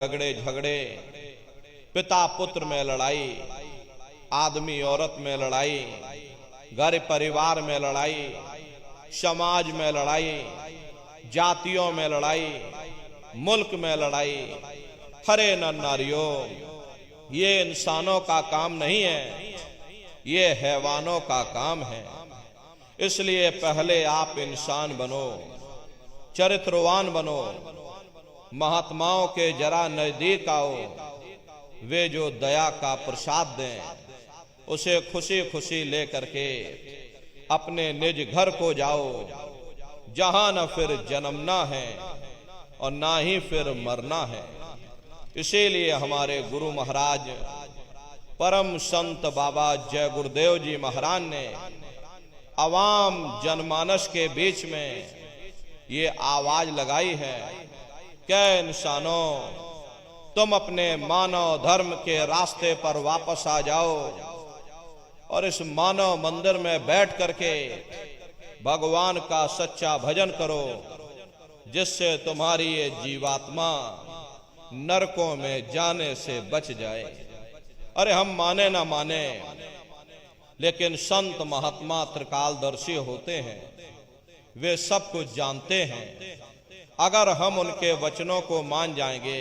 झगड़े झगड़े, पिता पुत्र में लड़ाई, आदमी औरत में लड़ाई, घर परिवार में लड़ाई, समाज में लड़ाई, जातियों में लड़ाई, मुल्क में लड़ाई। हरे नर नारियों, ये इंसानों का काम नहीं है, ये हैवानों का काम है। इसलिए पहले आप इंसान बनो, चरित्रवान बनो, महात्माओं के जरा नजदीक आओ। वे जो दया का प्रसाद दें उसे खुशी खुशी लेकर के अपने निज घर को जाओ, जहां न फिर जन्मना है और ना ही फिर मरना है। इसीलिए हमारे गुरु महाराज परम संत बाबा जय गुरुदेव जी महाराज ने आवाम जनमानस के बीच में ये आवाज लगाई है कि इंसानों, तुम अपने मानव धर्म के रास्ते पर वापस आ जाओ और इस मानव मंदिर में बैठ करके भगवान का सच्चा भजन करो, जिससे तुम्हारी ये जीवात्मा नरकों में जाने से बच जाए। अरे हम माने ना माने, लेकिन संत महात्मा त्रिकालदर्शी होते हैं, वे सब कुछ जानते हैं। अगर हम उनके वचनों को मान जाएंगे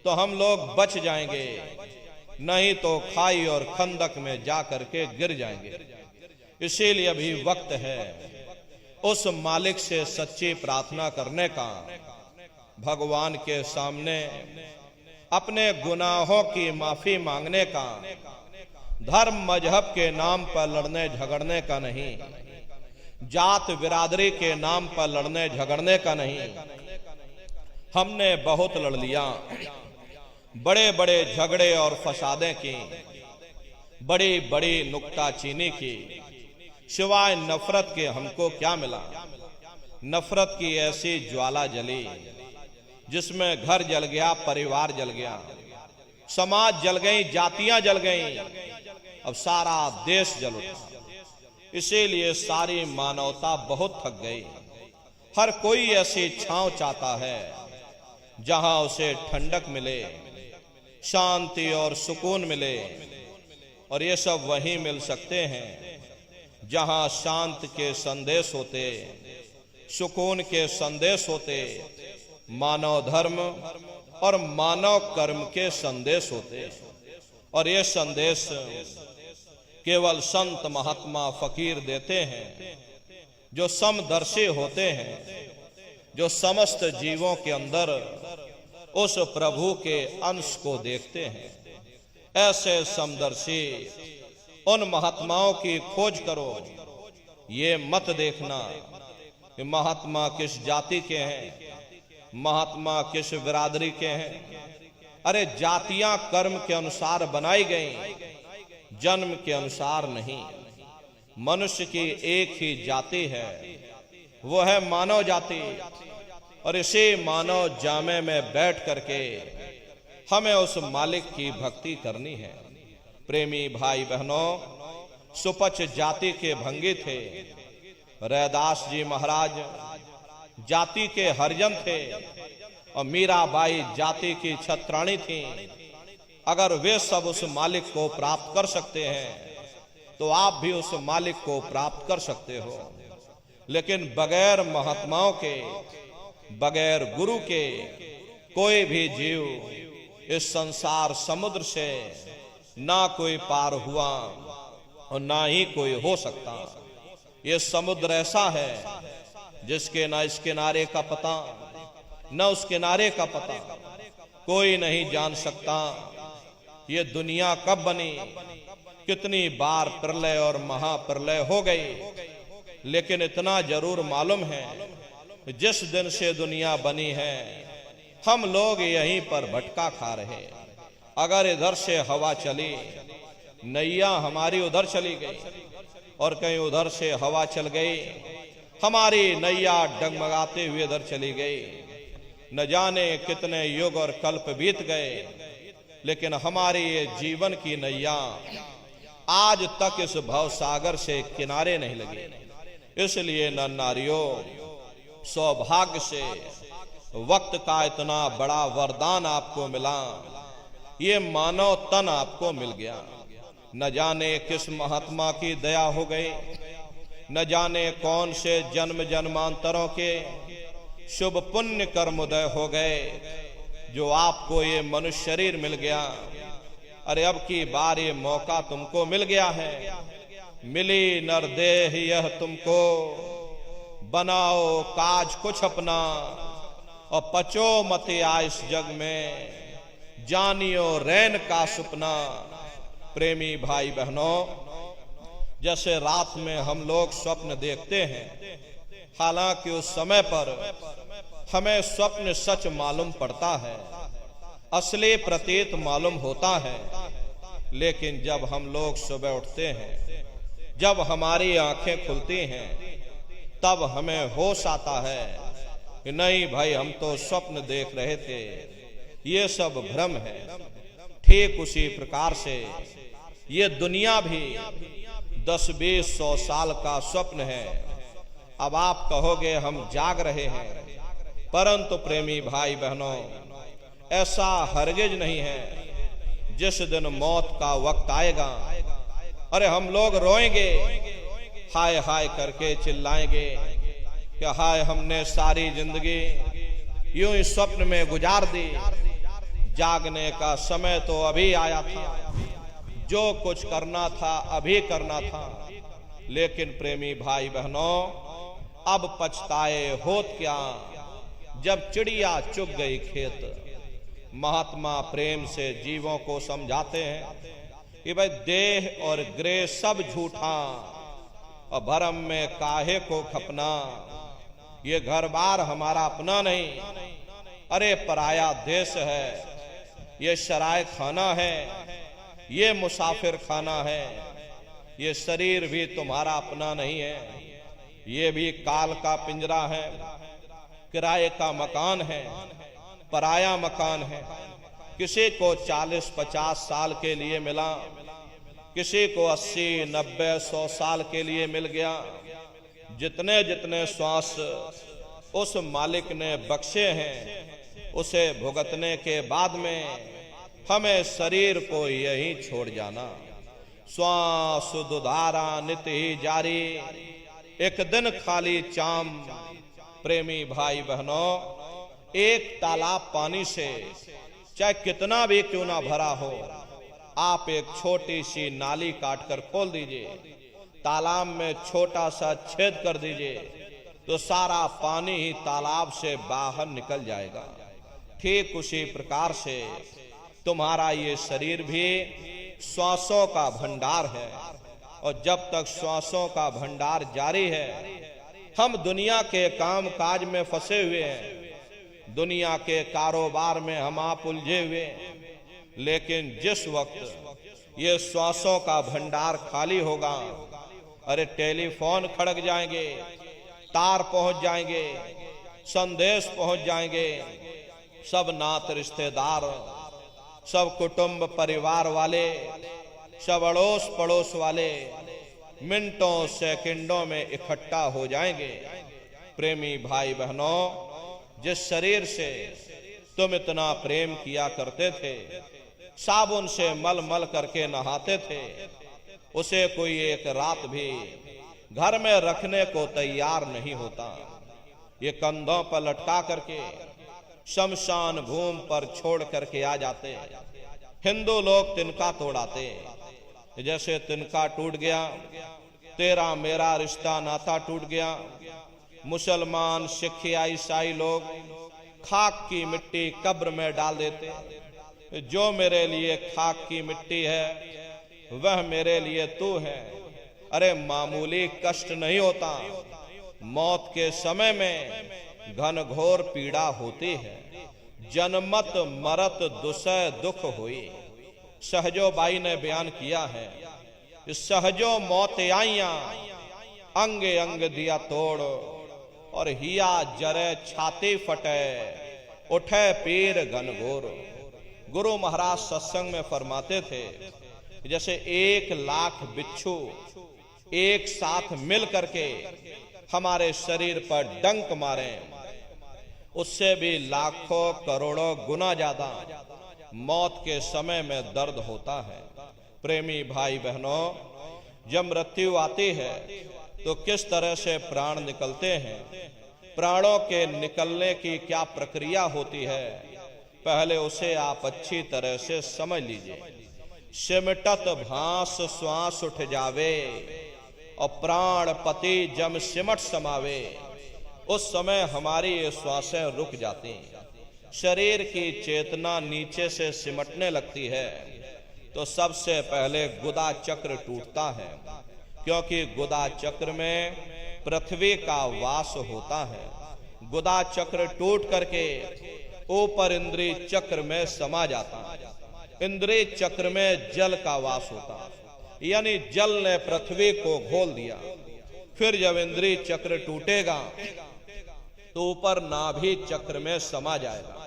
तो हम लोग बच जाएंगे, नहीं तो खाई और खंदक में जा करके गिर जाएंगे। इसीलिए अभी वक्त है उस मालिक से सच्ची प्रार्थना करने का, भगवान के सामने अपने गुनाहों की माफी मांगने का, धर्म मजहब के नाम पर लड़ने झगड़ने का नहीं, जात बिरादरी के नाम पर लड़ने झगड़ने का नहीं। हमने बहुत लड़ लिया, बड़े बड़े झगड़े और फसादें की, बड़ी बड़ी नुक्ताचीनी की, सिवाय नफरत के हमको क्या मिला। नफरत की ऐसी ज्वाला जली जिसमें घर जल गया, परिवार जल गया, समाज जल गई, जातियां जल गई, अब सारा देश जल उठा। इसीलिए सारी मानवता बहुत थक गई। हर कोई ऐसी छांव चाहता है जहां उसे ठंडक मिले, शांति और सुकून मिले, और ये सब वहीं मिल सकते हैं जहां शांति के संदेश होते, सुकून के संदेश होते, मानव धर्म और मानव कर्म के संदेश होते। और ये संदेश केवल संत महात्मा फकीर देते हैं, जो समदर्शी होते हैं, जो समस्त जीवों के अंदर उस प्रभु के अंश को देखते हैं। ऐसे समदर्शी उन महात्माओं की खोज करो। ये मत देखना कि महात्मा किस जाति के हैं, महात्मा किस बिरादरी के हैं। अरे जातियां कर्म के अनुसार बनाई गई, जन्म के अनुसार नहीं। मनुष्य की एक ही जाति है, वो है मानव जाति। और इसी मानव जामे में बैठ करके हमें उस मालिक की भक्ति करनी है। प्रेमी भाई बहनों, सुपच जाति के भंगी थे। रैदास जी महाराज जाति के हरिजन थे और मीराबाई जाति की छत्राणी थी। अगर वे सब उस मालिक को प्राप्त कर सकते हैं तो आप भी उस मालिक को प्राप्त कर सकते हो। लेकिन बगैर महात्माओं के, बगैर गुरु के कोई भी जीव इस संसार समुद्र से ना कोई पार हुआ और ना ही कोई हो सकता। ये समुद्र ऐसा है जिसके ना इस किनारे का पता, न उस किनारे का पता, कोई नहीं जान सकता। ये दुनिया कब बनी, कितनी बार प्रलय और महाप्रलय हो गई, लेकिन इतना जरूर मालूम है जिस दिन से दुनिया बनी है हम लोग यहीं पर भटका खा रहे। अगर इधर से हवा चली, नैया हमारी उधर चली गई और कहीं उधर से हवा चल गई, हमारी नैया डगमगाते हुए इधर चली गई। न जाने कितने युग और कल्प बीत गए, लेकिन हमारी ये जीवन की नैया आज तक इस भवसागर से किनारे नहीं लगी। इसलिए नर नारियों, सौभाग्य से वक्त का इतना बड़ा वरदान आपको मिला, ये मानव तन आपको मिल गया। न जाने किस महात्मा की दया हो गई, न जाने कौन से जन्म जन्मांतरों के शुभ पुण्य कर्म उदय हो गए जो आपको ये मनुष्य शरीर मिल गया। अरे अब की बार ये मौका तुमको मिल गया है, मिली नरदेह यह तुमको, बनाओ काज कुछ अपना और पचो मत इस जग में, जानियो रैन का सुपना। प्रेमी भाई बहनों, जैसे रात में हम लोग स्वप्न देखते हैं, हालांकि उस समय पर हमें स्वप्न सच मालूम पड़ता है, असली प्रतीत मालूम होता है, लेकिन जब हम लोग सुबह उठते हैं, जब हमारी आंखें खुलती हैं, तब हमें होश आता है कि नहीं भाई, हम तो स्वप्न देख रहे थे, ये सब भ्रम है। ठीक उसी प्रकार से ये दुनिया भी 10-20-100 साल का स्वप्न है। अब आप कहोगे हम जाग रहे हैं, परंतु प्रेमी भाई बहनों, ऐसा हरगिज नहीं है। जिस दिन मौत का वक्त आएगा, अरे हम लोग रोएंगे, हाय हाय करके चिल्लाएंगे कि हाय, हमने सारी जिंदगी यूं ही स्वप्न में गुजार दी, जागने का समय तो अभी आया था, जो कुछ करना था अभी करना था। लेकिन प्रेमी भाई बहनों, अब पछताए होत क्या, जब चिड़िया चुग गई खेत। महात्मा प्रेम से जीवों को समझाते हैं कि भाई देह और गृह सब झूठा और भरम में काहे को खपना। ये घर बार हमारा अपना नहीं, अरे पराया देश है, ये शराय खाना है, ये मुसाफिर खाना है। ये शरीर भी तुम्हारा अपना नहीं है, ये भी काल का पिंजरा है, किराए का मकान है, पराया मकान है। किसी को 40-50 साल के लिए मिला, किसी को 80-90-100 साल के लिए मिल गया। जितने जितने श्वास उस मालिक ने बख्शे हैं, उसे भुगतने के बाद में हमें शरीर को यही छोड़ जाना। श्वास दुधारा नित ही जारी, एक दिन खाली चाम। प्रेमी भाई बहनों, एक तालाब पानी से चाहे कितना भी क्यों ना भरा हो, आप एक छोटी सी नाली काटकर खोल दीजिए, तालाब में छोटा सा छेद कर दीजिए, तो सारा पानी ही तालाब से बाहर निकल जाएगा। ठीक उसी प्रकार से तुम्हारा ये शरीर भी श्वासों का भंडार है, और जब तक श्वासों का भंडार जारी है, हम दुनिया के काम काज में फंसे हुए हैं, दुनिया के कारोबार में हम आप उलझे हुए। लेकिन जिस वक्त ये श्वासों का भंडार खाली होगा, अरे टेलीफोन खड़क जाएंगे, तार पहुंच जाएंगे, संदेश पहुंच जाएंगे, सब नात रिश्तेदार, सब कुटुंब परिवार वाले, सब अड़ोस पड़ोस वाले मिनटों सेकंडों में इकट्ठा हो जाएंगे। प्रेमी भाई बहनों, जिस शरीर से तुम इतना प्रेम किया करते थे, साबुन से मल मल करके नहाते थे, उसे कोई एक रात भी घर में रखने को तैयार नहीं होता। ये कंधों पर लटका करके शमशान भूमि पर छोड़ करके आ जाते। हिंदू लोग तिनका तोड़ाते, जैसे तिनका टूट गया, तेरा मेरा रिश्ता नाता टूट गया। मुसलमान, सिख या ईसाई लोग खाक की मिट्टी कब्र में डाल देते। जो मेरे लिए खाक की मिट्टी है, वह मेरे लिए तू है। अरे मामूली कष्ट नहीं होता, मौत के समय में घनघोर पीड़ा होती है। जन्मत मरत दुसह दुख हुई, सहजो बाई ने बयान किया है। सहजो मौत आइया, अंग अंग दिया तोड़, और हिया जरे छाती फटे, उठे पीर घनघोर। गुरु महाराज सत्संग में फरमाते थे, जैसे 1,00,000 बिच्छू एक साथ मिल करके हमारे शरीर पर डंक मारे, उससे भी लाखों करोड़ों गुना ज्यादा मौत के समय में दर्द होता है। प्रेमी भाई बहनों, जब मृत्यु आती है तो किस तरह से प्राण निकलते हैं, प्राणों के निकलने की क्या प्रक्रिया होती है, पहले उसे आप अच्छी तरह से समझ लीजिए। सिमटत भांस श्वास उठ जावे और प्राण पति जम सिमट समावे, उस समय हमारी ये श्वासें रुक जाती हैं, शरीर की चेतना नीचे से सिमटने लगती है। तो सबसे पहले गुदा चक्र टूटता है, क्योंकि गुदा चक्र में पृथ्वी का वास होता है। गुदा चक्र टूट करके ऊपर इंद्रिय चक्र में समा जाता है। इंद्रिय चक्र में जल का वास होता है, यानी जल ने पृथ्वी को घोल दिया। फिर जब इंद्रिय चक्र टूटेगा तो ऊपर नाभि चक्र में समा जाएगा।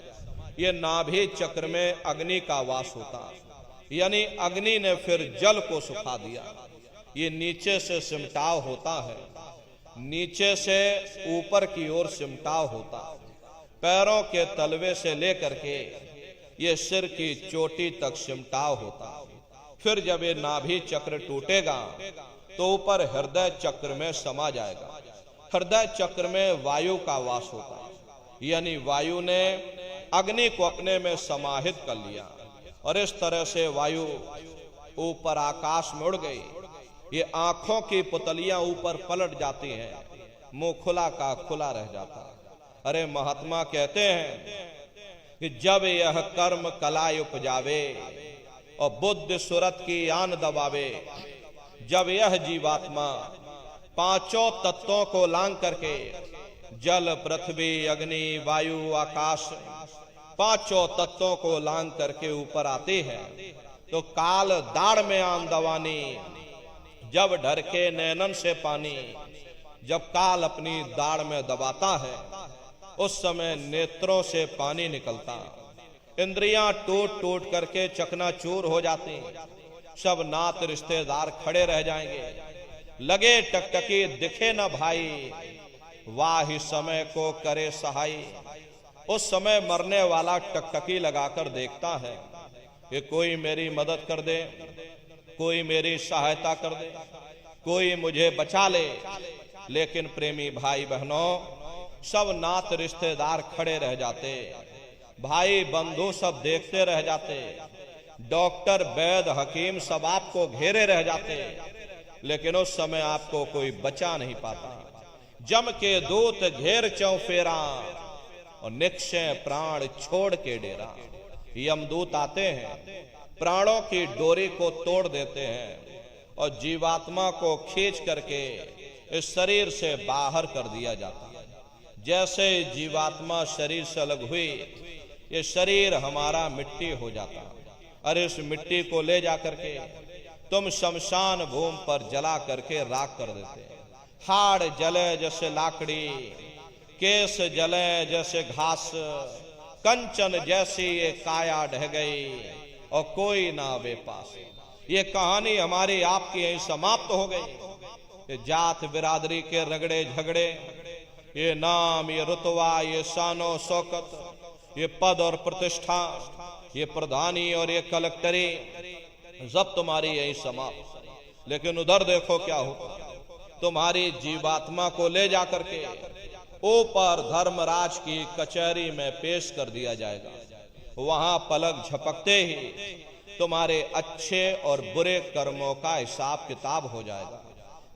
ये नाभि चक्र में अग्नि का वास होता है, यानी अग्नि ने फिर जल को सुखा दिया। ये नीचे से सिमटाव होता है, नीचे से ऊपर की ओर सिमटाव होता है। पैरों के तलवे से लेकर के ये सिर की चोटी तक सिमटाव होता है। फिर जब ये नाभि चक्र टूटेगा तो ऊपर हृदय चक्र में समा जाएगा। हृदय चक्र में वायु का वास होता है, यानी वायु ने अग्नि को अपने में समाहित कर लिया और इस तरह से वायु ऊपर आकाश में उड़ गई। ये आंखों की पुतलियां ऊपर पलट जाती हैं, मुंह खुला का खुला रह जाता है। अरे महात्मा कहते हैं कि जब यह कर्म कलाय उपजावे और बुद्धि सुरत की आन दबावे, जब यह जीवात्मा पांचों तत्वों को लांग करके जल पृथ्वी अग्नि वायु आकाश पांचों तत्वों को लांग करके ऊपर आती है, तो काल दाढ़ में आन दवानी, जब ढरके नैनन से पानी, जब काल अपनी दाढ़ में दबाता है उस समय नेत्रों से पानी निकलता, इंद्रियां टूट टूट करके चकनाचूर हो जाती, सब नात रिश्तेदार खड़े रह जाएंगे, लगे टकटकी दिखे न भाई, वाह समय को करे सहाई। उस समय मरने वाला टकटकी लगाकर देखता है कि कोई मेरी मदद कर दे, कोई मेरी सहायता कर दे, कोई मुझे बचा ले। लेकिन प्रेमी भाई बहनों, सब नात रिश्तेदार खड़े रह जाते, भाई बंधु सब देखते रह जाते, डॉक्टर वैद्य हकीम सब आपको घेरे रह जाते, लेकिन उस समय आपको कोई बचा नहीं पाता। जम के दूत घेर चौफेरा और निक्षय प्राण छोड़ के डेरा। यमदूत आते हैं, प्राणों की डोरी को तोड़ देते हैं और जीवात्मा को खींच करके इस शरीर से बाहर कर दिया जाता है। जैसे जीवात्मा शरीर से अलग हुई, ये शरीर हमारा मिट्टी हो जाता। अरे इस मिट्टी को ले जा करके तुम शमशान भूमि पर जला करके राख कर देते। हाड़ जले जैसे लाकड़ी, केस जले जैसे घास, कंचन जैसी ये काया ढह गई और कोई ना वे पास। ये कहानी हमारी आपकी यही समाप्त हो गई। ये जात बिरादरी के रगड़े झगड़े, ये नाम, ये रुतबा, ये शानो शौकत, ये पद और प्रतिष्ठा, ये प्रधानी और ये कलेक्टरी, सब तुम्हारी यही समाप्त। लेकिन उधर देखो क्या होता, तुम्हारी जीवात्मा को ले जाकर के ऊपर धर्मराज की कचहरी में पेश कर दिया जाएगा। वहां पलक झपकते ही तुम्हारे अच्छे और बुरे कर्मों का हिसाब किताब हो जाएगा।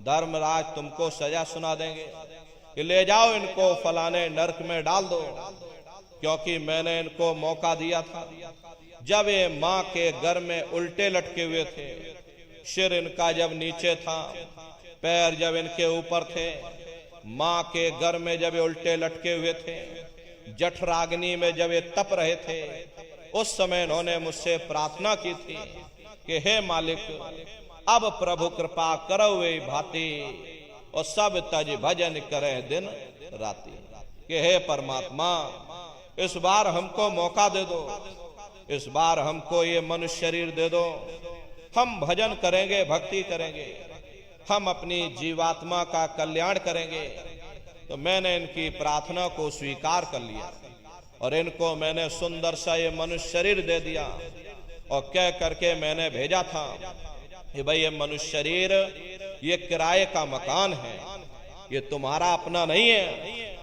धर्मराज तुमको सजा सुना देंगे कि ले जाओ इनको फलाने नरक में डाल दो, क्योंकि मैंने इनको मौका दिया था। जब ये माँ के घर में उल्टे लटके हुए थे, सिर इनका जब नीचे था, पैर जब इनके ऊपर थे, माँ के घर में जब ये उल्टे लटके हुए थे, जठराग्नि में जब ये तप रहे थे, उस समय इन्होंने मुझसे प्रार्थना की थी कि हे मालिक, अब प्रभु कृपा करो वे भांति और सब तज भजन करे दिन राति। कि हे परमात्मा, इस बार हमको मौका दे दो, इस बार हमको ये मनुष्य शरीर दे दो, हम भजन करेंगे, भक्ति करेंगे, हम अपनी जीवात्मा का कल्याण करेंगे। तो मैंने इनकी प्रार्थना को स्वीकार कर लिया। और इनको मैंने सुंदर सा ये मनुष्य शरीर दे दिया और कह करके मैंने भेजा था कि भाई ये मनुष्य शरीर ये किराए का मकान है, ये तुम्हारा अपना नहीं है।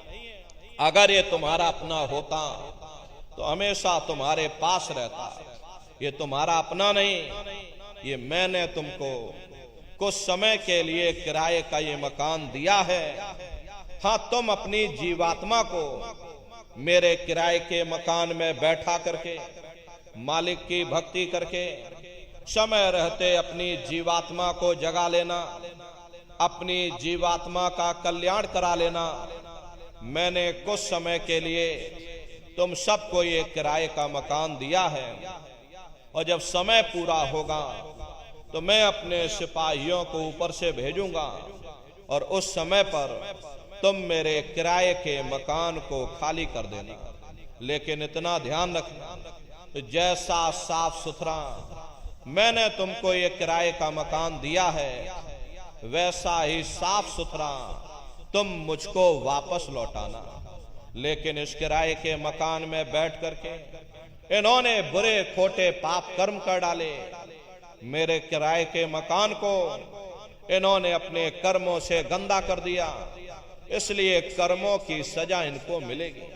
अगर ये तुम्हारा अपना होता तो हमेशा तुम्हारे पास रहता। ये तुम्हारा अपना नहीं, ये मैंने तुमको कुछ समय के लिए किराए का ये मकान दिया है। हाँ, तुम अपनी जीवात्मा को मेरे किराए के मकान में बैठा करके मालिक की भक्ति करके समय रहते अपनी जीवात्मा को जगा लेना, अपनी जीवात्मा का कल्याण करा लेना। मैंने कुछ समय के लिए तुम सबको ये किराए का मकान दिया है और जब समय पूरा होगा तो मैं अपने सिपाहियों को ऊपर से भेजूंगा और उस समय पर तुम मेरे किराए के मकान को खाली कर देना। लेकिन इतना ध्यान रखना, जैसा साफ सुथरा मैंने तुमको ये किराए का मकान दिया है, वैसा ही साफ सुथरा तुम मुझको वापस लौटाना। लेकिन इस किराए के मकान में बैठ करके इन्होंने बुरे खोटे पाप कर्म कर डाले। मेरे किराए के मकान को इन्होंने अपने कर्मों से गंदा कर दिया, इसलिए कर्मों की सजा इनको मिलेगी।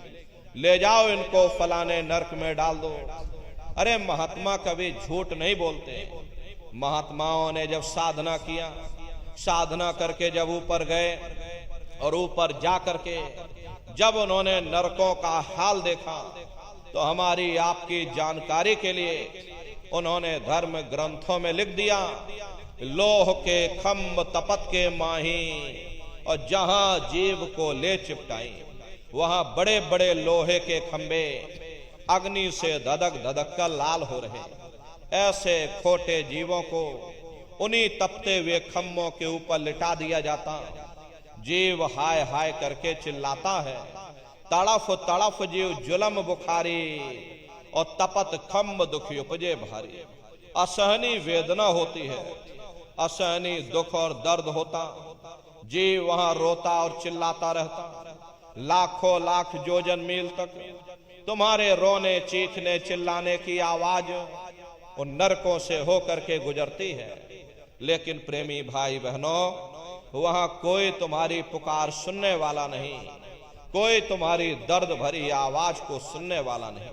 ले जाओ इनको फलाने नरक में डाल दो। अरे महात्मा कभी झूठ नहीं बोलते। महात्माओं ने जब साधना किया, साधना करके जब ऊपर गए और ऊपर जा करके जब उन्होंने नरकों का हाल देखा तो हमारी आपकी जानकारी के लिए उन्होंने धर्म ग्रंथों में लिख दिया, लोह के खम्भ तपत के माही, और जहां जीव को ले चिपटाई वहां बड़े बड़े लोहे के खंबे अग्नि से धधक धधक कर लाल हो रहे। ऐसे खोटे जीवों को उन्हीं तपते हुए खम्भों के ऊपर लिटा दिया जाता। जीव हाय हाय करके चिल्लाता है, तड़फ तड़फ जीव जुलम बुखारी, और तपत खम्भ दुखी उपजे भारी। असहनी वेदना होती है, असहनी दुख और दर्द होता। जीव वहां रोता और चिल्लाता रहता। लाखों लाख योजन मील तक तुम्हारे रोने चीखने चिल्लाने की आवाज उन नरकों से होकर के गुजरती है। लेकिन प्रेमी भाई बहनों, वहां कोई तुम्हारी पुकार सुनने वाला नहीं, कोई तुम्हारी दर्द भरी आवाज को सुनने वाला नहीं।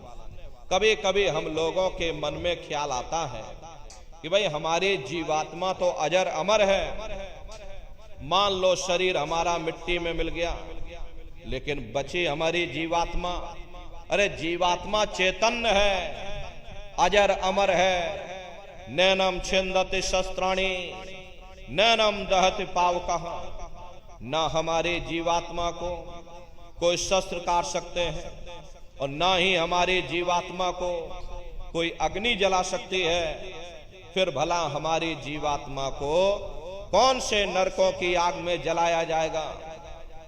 कभी कभी हम लोगों के मन में ख्याल आता है कि भाई हमारी जीवात्मा तो अजर अमर है। मान लो शरीर हमारा मिट्टी में मिल गया, लेकिन बची हमारी जीवात्मा। अरे जीवात्मा चैतन्य है, अजर अमर है। नैनम छिंदति शस्त्राणी नैनम दहति पावकः। ना हमारी जीवात्मा को कोई शस्त्र काट सकते हैं और ना ही हमारी जीवात्मा को कोई अग्नि जला सकती है। फिर भला हमारी जीवात्मा को कौन से नरकों की आग में जलाया जाएगा?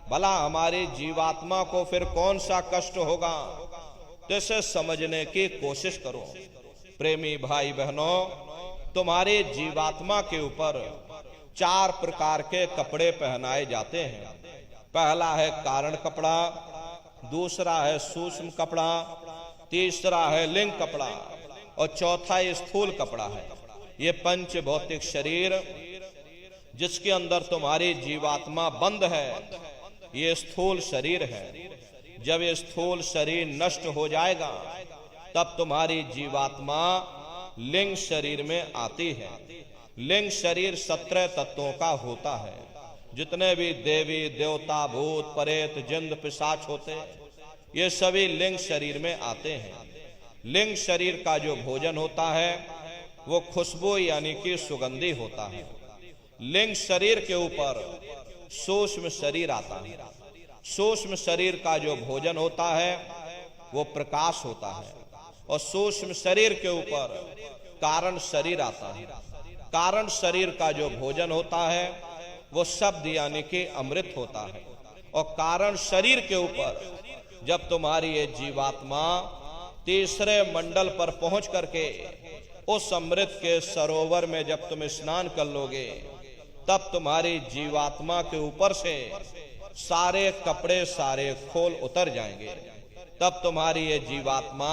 भला हमारी जीवात्मा को फिर कौन सा कष्ट होगा? इसे समझने की कोशिश करो। प्रेमी भाई बहनों, तुम्हारी जीवात्मा के ऊपर 4 प्रकार के कपड़े पहनाए जाते हैं। पहला है कारण कपड़ा, दूसरा है सूक्ष्म कपड़ा, तीसरा है लिंग कपड़ा और चौथा स्थूल कपड़ा है। ये पंच भौतिक शरीर जिसके अंदर तुम्हारी जीवात्मा बंद है, ये स्थूल शरीर है। जब ये स्थूल शरीर नष्ट हो जाएगा तब तुम्हारी जीवात्मा लिंग शरीर में आती है। लिंग शरीर 17 तत्वों का होता है। जितने भी देवी देवता भूत प्रेत जिंद पिशाच होते, ये सभी लिंग शरीर में आते हैं। लिंग शरीर का जो भोजन होता है वो खुशबू यानी कि सुगंधी होता है। लिंग शरीर के ऊपर सूक्ष्म शरीर आता है। सूक्ष्म शरीर का जो भोजन होता है वो प्रकाश होता है और सूक्ष्म शरीर के ऊपर कारण शरीर आता है। कारण शरीर का जो भोजन होता है वो शब्द यानी कि अमृत होता है। और कारण शरीर के ऊपर जब तुम्हारी ये जीवात्मा तीसरे मंडल पर पहुंच करके उस अमृत के सरोवर में जब तुम स्नान कर लोगे तब तुम्हारी जीवात्मा के ऊपर से सारे कपड़े सारे खोल उतर जाएंगे। तब तुम्हारी ये जीवात्मा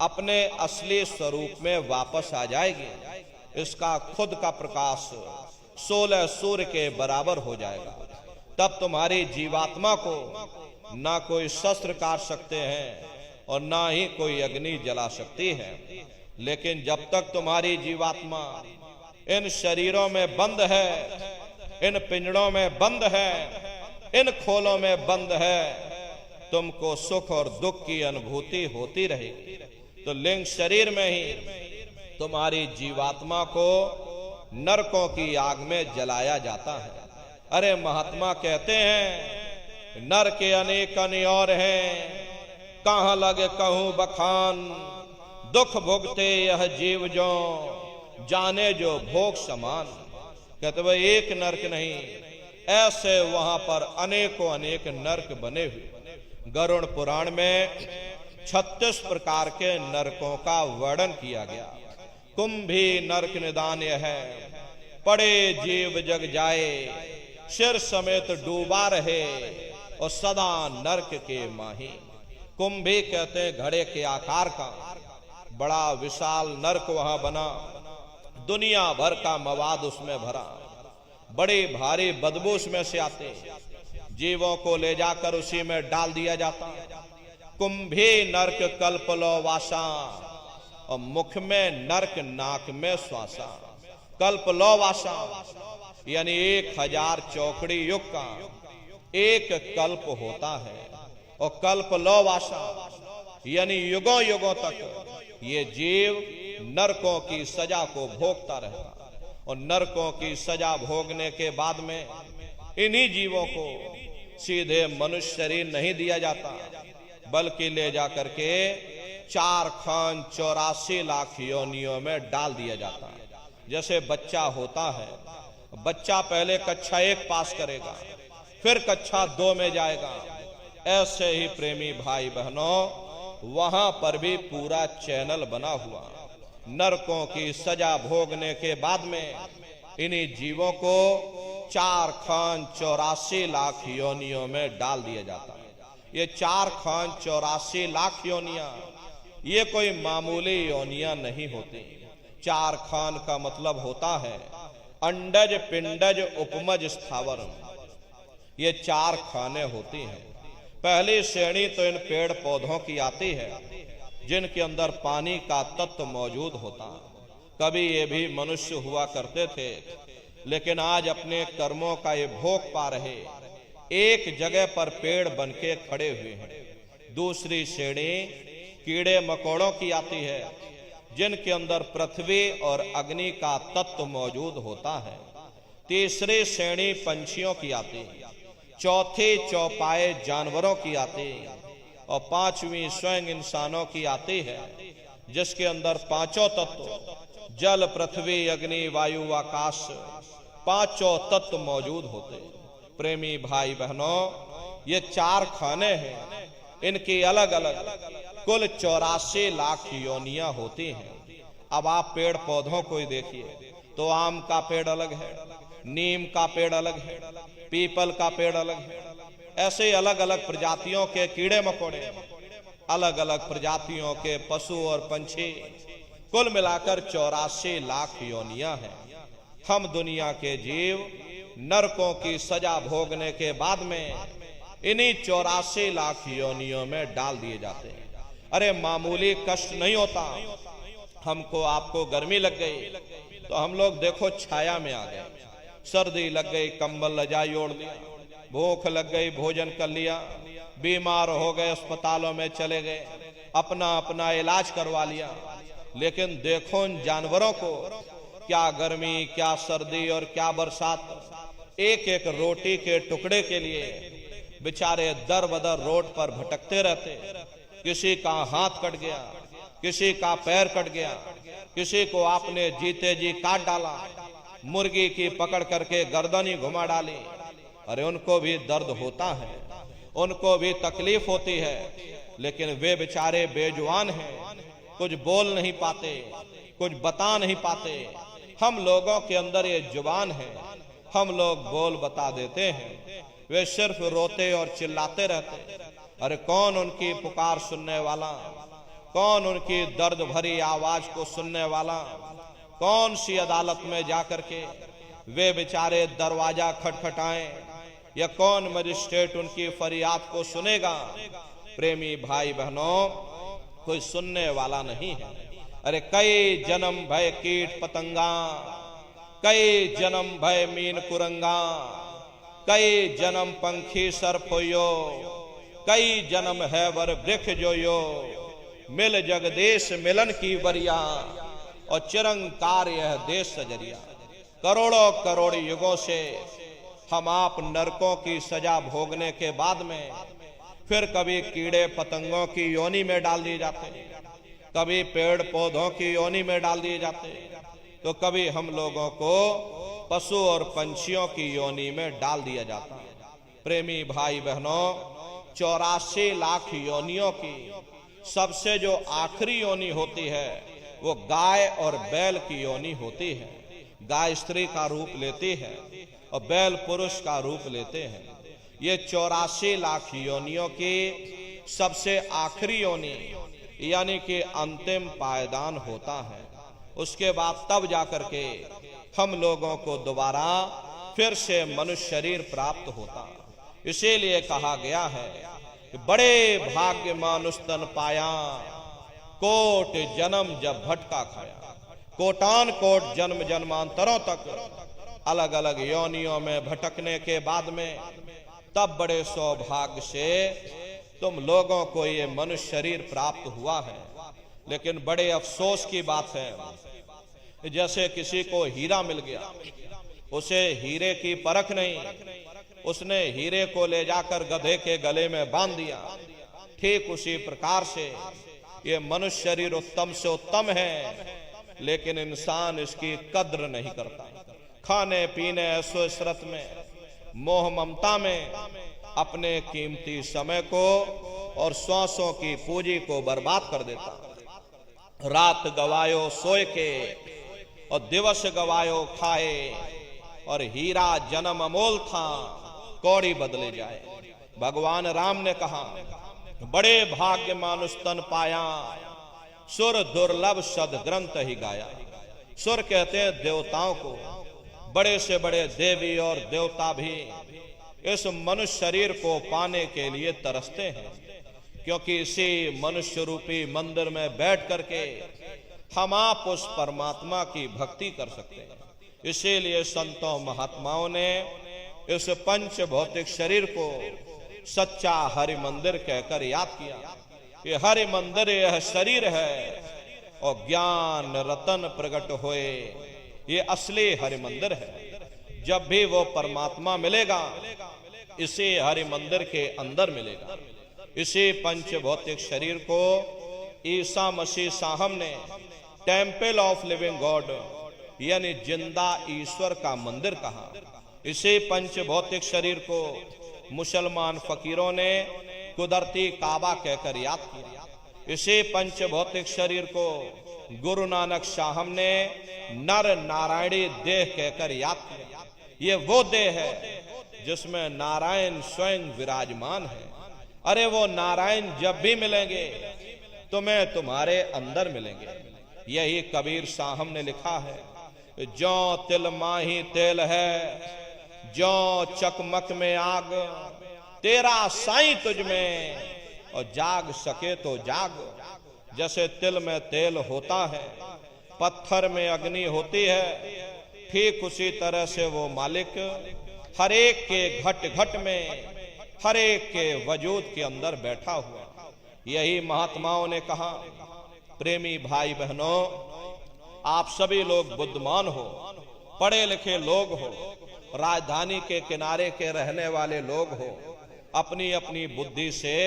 अपने असली स्वरूप में वापस आ जाएगी। इसका खुद का प्रकाश 16 सूर्य के बराबर हो जाएगा। तब तुम्हारी जीवात्मा को ना कोई शस्त्र काट सकते हैं और ना ही कोई अग्नि जला सकती है। लेकिन जब तक तुम्हारी जीवात्मा इन शरीरों में बंद है, इन पिंजड़ों में बंद है, इन खोलों में बंद है, तुमको सुख और दुख की अनुभूति होती रहेगी। तो लिंग शरीर में ही तुम्हारी जीवात्मा को नरकों की आग में जलाया जाता है। अरे महात्मा कहते हैं नर के अनेक और हैं, कहां लगे कहूं बखान, दुख भोगते यह जीव जो जाने जो भोग समान। कहते भाई एक नरक नहीं, ऐसे वहां पर अनेकों अनेक नरक बने हुए। गरुड़ पुराण में 36 प्रकार के नरकों का वर्णन किया गया। कुंभी नरक निदान है, पड़े जीव जग जाए, सिर समेत डूबा रहे और सदा नरक के माही। कुंभी कहते हैं घड़े के आकार का बड़ा विशाल नरक वहां बना, दुनिया भर का मवाद उसमें भरा, बड़ी भारी बदबू उसमें से आते, जीवों को ले जाकर उसी में डाल दिया जाता। कुंभी नरक कल्पलो वासा, और मुख में नरक नाक में श्वासा। कल्पलो वासा यानी 1000 चौकड़ी युग का एक कल्प होता है, और कल्पलो वासा यानी युगों युगों तक ये जीव नरकों की सजा को भोगता रहता। और नरकों की सजा भोगने के बाद में इन्हीं जीवों को सीधे मनुष्य शरीर नहीं दिया जाता, बल्कि ले जाकर के 4 खान 84 लाख योनियों में डाल दिया जाता है। जैसे बच्चा होता है, बच्चा पहले कक्षा 1 पास करेगा, फिर कक्षा 2 में जाएगा। ऐसे ही प्रेमी भाई बहनों वहां पर भी पूरा चैनल बना हुआ। नरकों की सजा भोगने के बाद में इन्हीं जीवों को 4 खान 84 लाख योनियों में डाल दिया जाता है। ये 4 खान 84 लाख योनियां ये कोई मामूली योनियां नहीं होती। 4 खान का मतलब होता है अंडज पिंडज उपमज स्थावर। ये 4 खाने होती हैं। पहली श्रेणी तो इन पेड़ पौधों की आती है जिनके अंदर पानी का तत्व मौजूद होता। कभी ये भी मनुष्य हुआ करते थे, लेकिन आज अपने कर्मों का ये भोग पा रहे एक जगह पर पेड़ बनके खड़े हुए हैं। दूसरी श्रेणी कीड़े मकोड़ों की आती है जिनके अंदर पृथ्वी और अग्नि का तत्व मौजूद होता है। तीसरी श्रेणी पंछियों की आती है। चौथी चौपाए जानवरों की आती है। और 5वीं स्वयं इंसानों की आती है, जिसके अंदर 5 तत्व जल पृथ्वी अग्नि वायु आकाश 5 तत्व मौजूद होते। प्रेमी भाई बहनों ये 4 खाने हैं, इनकी अलग अलग कुल 84 लाख योनियां होती हैं। अब आप पेड़ पौधों को ही देखिए तो आम का पेड़ अलग है, नीम का पेड़ अलग है, पीपल का पेड़ अलग है। ऐसे अलग अलग प्रजातियों के कीड़े मकोड़े, अलग अलग प्रजातियों के पशु और पंछी, कुल मिलाकर 84 लाख योनियां हैं। हम दुनिया के जीव नरकों की सजा भोगने के बाद में इन्हीं 84 लाख योनियों में डाल दिए जाते हैं। अरे मामूली कष्ट नहीं होता। हमको आपको गर्मी लग गई तो हम लोग देखो छाया में आ गए, सर्दी लग गई कंबल रजाई ओढ़ लिया, भूख लग गई भोजन कर लिया, बीमार हो गए अस्पतालों में चले गए, अपना अपना इलाज करवा लिया। लेकिन देखो इन जानवरों को, क्या गर्मी क्या सर्दी और क्या बरसात, एक एक रोटी के टुकड़े के लिए बेचारे दर बदर रोड पर भटकते रहते। किसी का हाथ कट गया, किसी का पैर कट गया, किसी को आपने जीते जी काट डाला, मुर्गी की पकड़ करके गर्दन ही घुमा डाली। अरे उनको भी दर्द होता है, उनको भी तकलीफ होती है, लेकिन वे बेचारे बेजुबान हैं, कुछ बोल नहीं पाते, कुछ बता नहीं पाते। हम लोगों के अंदर ये जुबान है, हम लोग बोल बता देते हैं, वे सिर्फ रोते और चिल्लाते रहते। अरे कौन उनकी पुकार सुनने वाला, कौन उनकी दर्द भरी आवाज को सुनने वाला, कौन सी अदालत में जाकर के वे बेचारे दरवाजा खटखटाएं, या कौन मजिस्ट्रेट उनकी फरियाद को सुनेगा। प्रेमी भाई बहनों, कोई सुनने वाला नहीं है। अरे कई जन्म भय कीट पतंगा, कई जन्म भय मीन कुरंगा, कई जन्म पंखी सर्प होयो, कई जन्म है वर वृक्ष जोयो, मिल जगदेश मिलन की वरिया, और चिरंकार यह देश सजरिया। करोड़ों करोड़ युगों से हम आप नरकों की सजा भोगने के बाद में फिर कभी कीड़े पतंगों की योनि में डाल दिए जाते, कभी पेड़ पौधों की योनि में डाल दिए जाते, तो कभी हम लोगों को पशु और पंछियों की योनि में डाल दिया जाता है। प्रेमी भाई बहनों, 84 लाख योनियों की सबसे जो आखिरी योनि होती है वो गाय और बैल की योनि होती है। गाय स्त्री का रूप लेती है और बैल पुरुष का रूप लेते हैं। ये 84 लाख योनियों की सबसे आखिरी योनि यानी कि अंतिम पायदान होता है। उसके बाद तब जाकर के हम लोगों को दोबारा फिर से मनुष्य शरीर प्राप्त होता। इसीलिए कहा गया है कि बड़े भाग्य मानुष तन पाया, कोट जन्म जब भटका खाया। कोटान कोट जन्म जन्मांतरों तक अलग अलग योनियों में भटकने के बाद में तब बड़े सौभाग्य से तुम लोगों को ये मनुष्य शरीर प्राप्त हुआ है। लेकिन बड़े अफसोस की बात है, जैसे किसी को हीरा मिल गया, उसे हीरे की परख नहीं, उसने हीरे को ले जाकर गधे के गले में बांध दिया। ठीक उसी प्रकार से ये मनुष्य शरीर उत्तम से उत्तम है, लेकिन इंसान इसकी कद्र नहीं करता। खाने पीने ऐशो इशरत में, मोह ममता में अपने कीमती समय को और श्वासों की पूंजी को बर्बाद कर देता। रात गवायो सोए के और दिवस गवायो खाए, और हीरा जन्म अमोल था कौड़ी बदले जाए। भगवान राम ने कहा, बड़े भाग्य मानुष तन पाया, सुर दुर्लभ सद ग्रंथ ही गाया। सुर कहते हैं देवताओं को। बड़े से बड़े देवी और देवता भी इस मनुष्य शरीर को पाने के लिए तरसते हैं, क्योंकि इसी मनुष्य रूपी मंदिर में बैठ करके हम आप उस परमात्मा की भक्ति कर सकते हैं। इसीलिए संतों महात्माओं ने इस पंच भौतिक शरीर को सच्चा हरि मंदिर कहकर याद किया। ये हरि मंदिर यह शरीर है, और ज्ञान रतन प्रकट होए ये असली हरि मंदिर है। जब भी वो परमात्मा मिलेगा, इसी हरि मंदिर के अंदर मिलेगा। इसी पंच भौतिक शरीर को ईसा मसीह साहब ने टेम्पल ऑफ लिविंग गॉड यानी जिंदा ईश्वर का मंदिर कहा। इसी पंच भौतिक शरीर को मुसलमान फकीरों ने कुदरती काबा कहकर याद किया। इसी पंच भौतिक शरीर को गुरु नानक साहब ने नर नारायणी देह कहकर याद किया। ये वो देह है जिसमें नारायण स्वयं विराजमान है। अरे वो नारायण जब भी मिलेंगे तुम्हें तुम्हारे अंदर मिलेंगे। यही कबीर साहब ने लिखा है, जो तिल माही तेल है, जो चकमक में आग, तेरा साईं तुझ में, और जाग सके तो जाग। जैसे तिल में तेल होता है, पत्थर में अग्नि होती है, ठीक उसी तरह से वो मालिक हर एक के घट घट में, हर एक के वजूद के अंदर बैठा हुआ। यही महात्माओं ने कहा, प्रेमी भाई बहनों, आप सभी लोग बुद्धिमान हो, पढ़े लिखे लोग हो, राजधानी के किनारे के रहने वाले लोग हो। अपनी अपनी बुद्धि से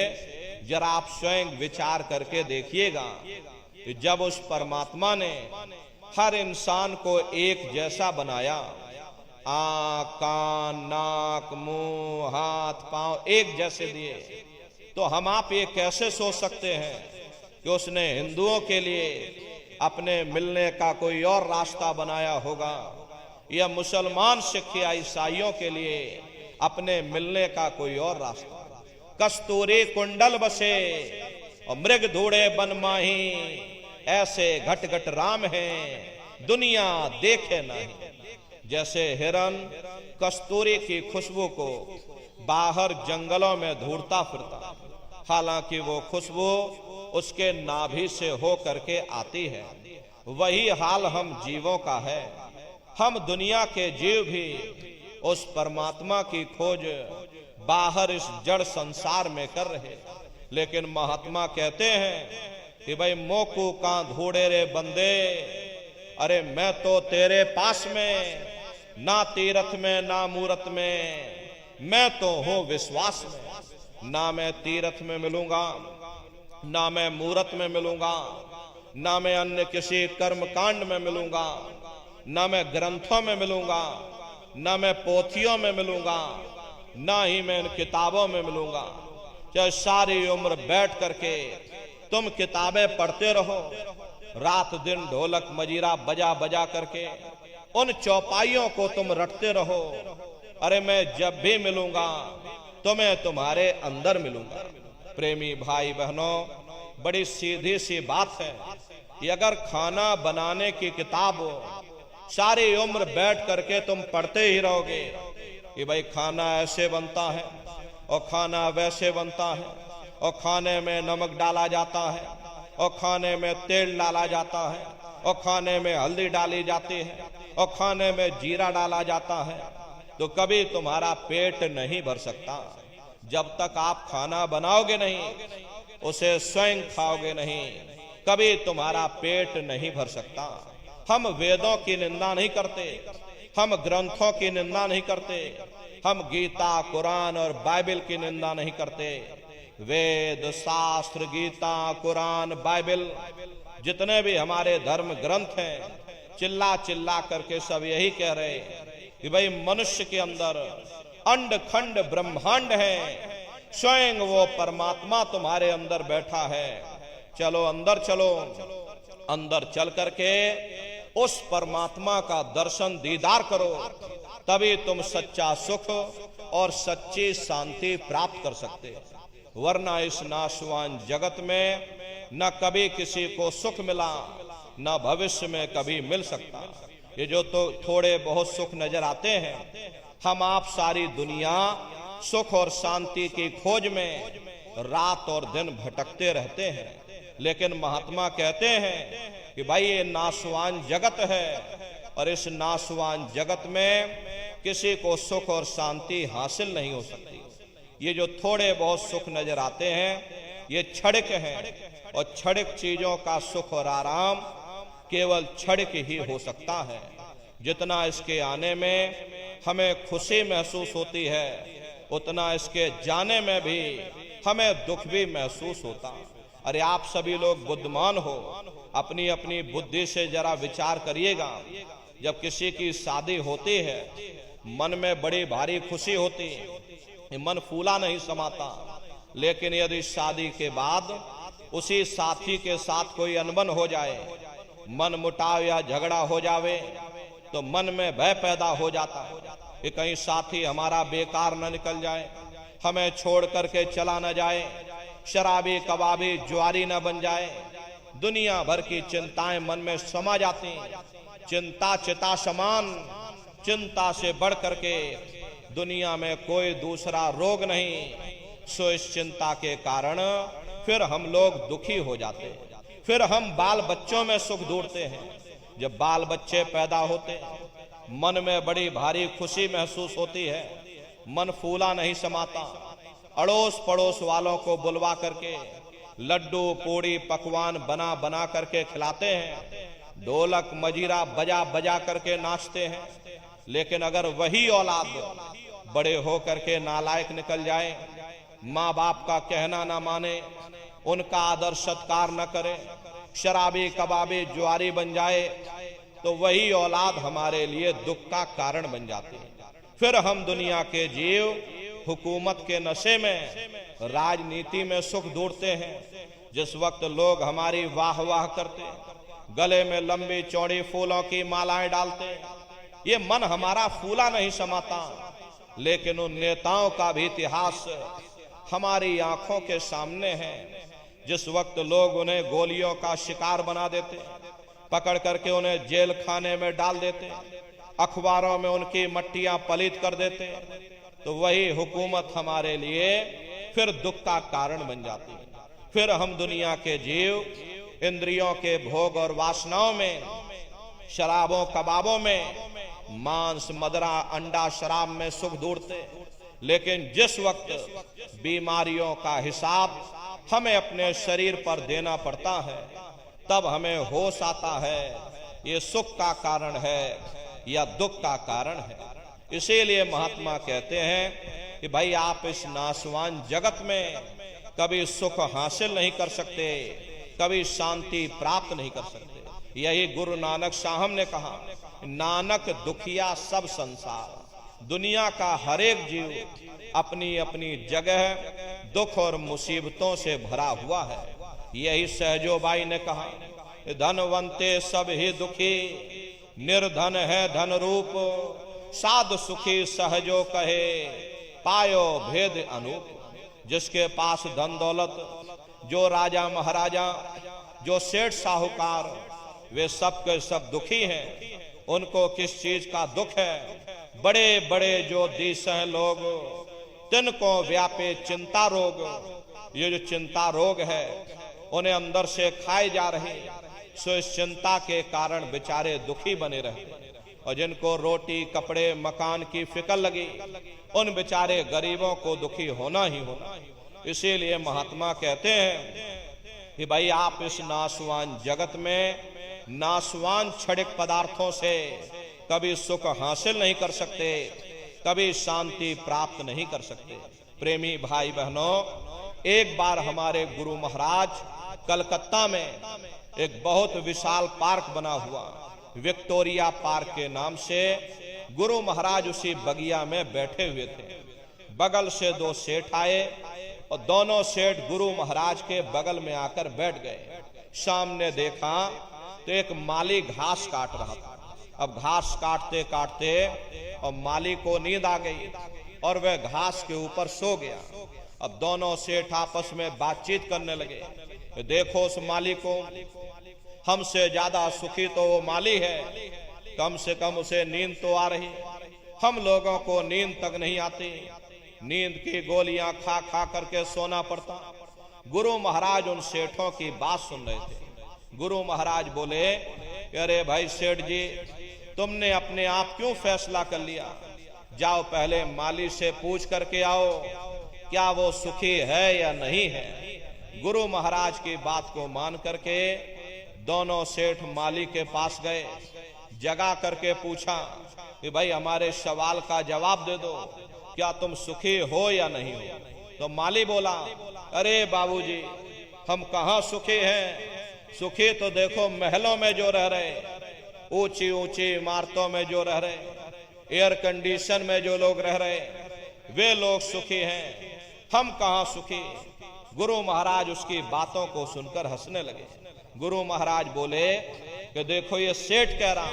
जरा आप स्वयं विचार करके देखिएगा, जब उस परमात्मा ने हर इंसान को एक जैसा बनाया, आँख, कान, नाक, मुंह, हाथ, पांव एक जैसे दिए, तो हम आप ये कैसे सोच सकते हैं कि उसने हिंदुओं के लिए अपने मिलने का कोई और रास्ता बनाया होगा, या मुसलमान सिख या ईसाइयों के लिए अपने मिलने का कोई और रास्ता। कस्तूरी कुंडल बसे और मृग धूड़े बन माही, ऐसे घट घट राम हैं दुनिया देखे नहीं। जैसे हिरन कस्तूरी की खुशबू को बाहर जंगलों में ढूंढता फिरता, हालांकि वो खुशबू उसके नाभि से हो करके आती है, वही हाल हम जीवों का है। हम दुनिया के जीव भी उस परमात्मा की खोज बाहर इस जड़ संसार में कर रहे, लेकिन महात्मा कहते हैं कि भाई मोकू का धूड़े रे बंदे, अरे मैं तो तेरे पास में, ना तीरथ में ना मूरत में, मैं तो हूं विश्वास में। ना मैं तीरथ में मिलूंगा, ना मैं मूरत में मिलूंगा, ना मैं अन्य किसी कर्म कांड में मिलूंगा, ना मैं ग्रंथों में मिलूंगा, ना मैं पोथियों में मिलूंगा, ना ही मैं इन किताबों में मिलूंगा। चाहे सारी उम्र बैठ करके तुम किताबें पढ़ते रहो, रात दिन ढोलक मजीरा बजा बजा करके उन चौपाइयों को तुम रटते रहो, अरे मैं जब भी मिलूंगा तुम्हें तुम्हारे अंदर मिलूंगा। प्रेमी भाई बहनों, बड़ी सीधी सी बात है कि अगर खाना बनाने की किताब सारी उम्र बैठ करके तुम पढ़ते ही रहोगे कि भाई खाना ऐसे बनता है और खाना वैसे बनता है, और खाने में नमक डाला जाता है, और खाने में तेल डाला जाता है, और खाने में हल्दी डाली जाती है, और खाने में जीरा डाला जाता है, तो कभी तुम्हारा पेट नहीं भर सकता। जब तक आप खाना बनाओगे नहीं, उसे स्वयं खाओगे नहीं, कभी तुम्हारा पेट नहीं भर सकता। हम वेदों की निंदा नहीं करते, हम ग्रंथों की निंदा नहीं करते, हम गीता कुरान और बाइबल की निंदा नहीं करते। वेद शास्त्र गीता कुरान बाइबल जितने भी हमारे धर्म ग्रंथ हैं, चिल्ला चिल्ला करके सब यही कह रहे कि भाई मनुष्य के अंदर अंड खंड ब्रह्मांड है, स्वयं वो परमात्मा तुम्हारे अंदर बैठा है। चलो अंदर चलो, अंदर चल करके उस परमात्मा का दर्शन दीदार करो, तभी तुम सच्चा सुख और सच्ची शांति प्राप्त कर सकते। वरना इस नाशवान जगत में न कभी किसी को सुख मिला, न भविष्य में कभी मिल सकता। ये जो तो थोड़े बहुत सुख नजर आते हैं, हम आप सारी दुनिया सुख और शांति की खोज में रात और दिन भटकते रहते हैं, लेकिन महात्मा कहते हैं कि भाई ये नाशवान जगत है, और इस नाशवान जगत में किसी को सुख और शांति हासिल नहीं हो सकती। ये जो थोड़े बहुत सुख नजर आते हैं, ये क्षणिक हैं, और क्षणिक चीजों का सुख और आराम केवल क्षणिक ही हो सकता है। जितना इसके आने में हमें खुशी महसूस होती है, उतना इसके जाने में भी हमें दुख भी महसूस होता। अरे आप सभी लोग बुद्धिमान हो, अपनी अपनी बुद्धि से जरा विचार करिएगा। जब किसी की शादी होती है, मन में बड़ी भारी खुशी होती, मन फूला नहीं समाता, लेकिन यदि शादी के बाद उसी साथी के साथ कोई अनबन हो जाए, मन मुटाव या झगड़ा हो जावे, तो मन में भय पैदा हो जाता कि कहीं साथी हमारा बेकार न निकल जाए, हमें छोड़ करके चला न जाए, शराबी कबाबी जुआरी न बन जाए। दुनिया भर की चिंताएं मन में समा जाती। चिंता चिता समान, चिंता से बढ़ करके दुनिया में कोई दूसरा रोग नहीं। सो इस चिंता के कारण फिर हम लोग दुखी हो जाते, फिर हम बाल बच्चों में सुख ढूंढते हैं। जब बाल बच्चे पैदा होते, मन में बड़ी भारी खुशी महसूस होती है, मन फूला नहीं समाता। अड़ोस पड़ोस वालों को बुलवा करके लड्डू पूड़ी पकवान बना बना करके खिलाते हैं, ढोलक मजीरा बजा बजा करके नाचते हैं। लेकिन अगर वही औलाद बड़े हो करके नालायक निकल जाए, माँ बाप का कहना ना माने, उनका आदर सत्कार न करे, शराबी कबाबी जुआरी बन जाए, तो वही औलाद हमारे लिए दुख का कारण बन जाती है। फिर हम दुनिया के जीव हुकूमत के नशे में, राजनीति में सुख ढूंढते हैं। जिस वक्त लोग हमारी वाह वाह करते, गले में लंबी चौड़ी फूलों की मालाएं डालते, ये मन हमारा फूला नहीं समाता। लेकिन उन नेताओं का भी इतिहास हमारी आंखों के सामने है। जिस वक्त लोग उन्हें गोलियों का शिकार बना देते, पकड़ करके उन्हें जेल खाने में डाल देते, अखबारों में उनकी मट्टियां पलीत कर देते, तो वही हुकूमत हमारे लिए फिर दुख का कारण बन जाती है। फिर हम दुनिया के जीव इंद्रियों के भोग और वासनाओं में, शराबों कबाबों में, मांस मदरा अंडा शराब में सुख ढूंढते। लेकिन जिस वक्त बीमारियों का हिसाब हमें अपने शरीर पर देना पड़ता है, तब हमें होश आता है ये सुख का कारण है या दुख का कारण है। इसीलिए महात्मा कहते हैं कि भाई आप इस नाशवान जगत में कभी सुख हासिल नहीं कर सकते, कभी शांति प्राप्त नहीं कर सकते। यही गुरु नानक साहब ने कहा, नानक दुखिया सब संसार। दुनिया का हर एक जीव अपनी अपनी जगह दुख और मुसीबतों से भरा हुआ है। यही सहजोबाई ने कहा, धनवंते सब ही दुखी, निर्धन है धन रूप, साध सुखी सहजो कहे, पायो भेद अनूप। जिसके पास धन दौलत, जो राजा महाराजा, जो सेठ साहूकार, वे सब के सब दुखी हैं। उनको किस चीज का दुख है? बड़े बड़े जो देश हैं लोग, तिनको व्यापे चिंता रोग। ये जो चिंता रोग है उन्हें अंदर से खाए जा रहे, सो इस चिंता के कारण बेचारे दुखी बने रहे। और जिनको रोटी कपड़े मकान की फिक्र लगी, उन बेचारे गरीबों को दुखी होना ही होना। इसीलिए महात्मा कहते हैं कि भाई आप इस नाशवान जगत में नाशवान क्षणिक पदार्थों से कभी सुख हासिल नहीं कर सकते, कभी शांति प्राप्त नहीं कर सकते। प्रेमी भाई बहनों, एक बार हमारे गुरु महाराज कलकत्ता में एक बहुत विशाल पार्क बना हुआ, विक्टोरिया पार्क के नाम से, गुरु महाराज उसी बगिया में बैठे हुए थे। बगल से दो सेठ आए और दोनों सेठ गुरु महाराज के बगल में आकर बैठ गए। सामने देखा तो एक माली घास काट रहा था। अब घास काटते काटते और माली को नींद आ गई और वह घास के ऊपर सो गया। अब दोनों सेठ आपस में बातचीत करने लगे, देखो उस माली को, हमसे ज्यादा सुखी तो वो माली है, कम से कम उसे नींद तो आ रही, हम लोगों को नींद तक नहीं आती, नींद की गोलियां खा खा करके सोना पड़ता। गुरु महाराज उन सेठों की बात सुन रहे थे। गुरु महाराज बोले, अरे भाई सेठ जी, तुमने अपने आप क्यों फैसला कर लिया? जाओ पहले माली से पूछ करके आओ क्या वो सुखी है या नहीं है। गुरु महाराज की बात को मान करके दोनों सेठ माली के पास गए, जगा करके पूछा कि भाई हमारे सवाल का जवाब दे दो, क्या तुम सुखी हो या नहीं हो? तो माली बोला, अरे बाबूजी, हम कहाँ सुखी हैं? सुखी तो देखो महलों में जो रह रहे, ऊंची ऊंची इमारतों में जो रह रहे, एयर कंडीशन में जो लोग रह रहे, वे लोग सुखी हैं, हम कहाँ सुखी। गुरु महाराज उसकी बातों को सुनकर हंसने लगे। गुरु महाराज बोले कि देखो ये सेठ कह रहा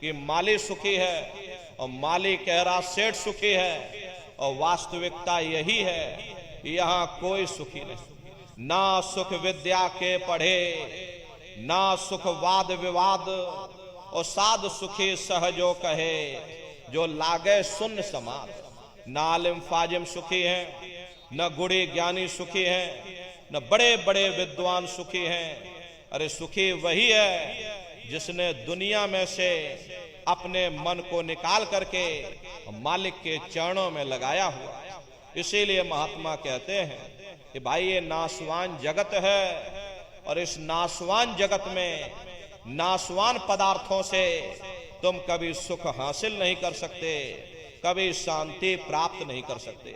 कि माली सुखी है और माली कह रहा सेठ सुखी है, और वास्तविकता यही है, यहाँ कोई सुखी नहीं। ना सुख विद्या के पढ़े, ना सुख वाद विवाद, और साध सुखी सहजो कहे, जो लागे सुन्न समाज। न आलिम फाजिम सुखी हैं, न गुड़ी ज्ञानी सुखी हैं, न बड़े बड़े विद्वान सुखी हैं। अरे सुखी वही है जिसने दुनिया में से अपने मन को निकाल करके मालिक के चरणों में लगाया हुआ। इसीलिए महात्मा कहते हैं कि भाई ये नाशवान जगत है, और इस नाशवान जगत में नाशवान पदार्थों से तुम कभी सुख हासिल नहीं कर सकते, कभी शांति प्राप्त नहीं कर सकते।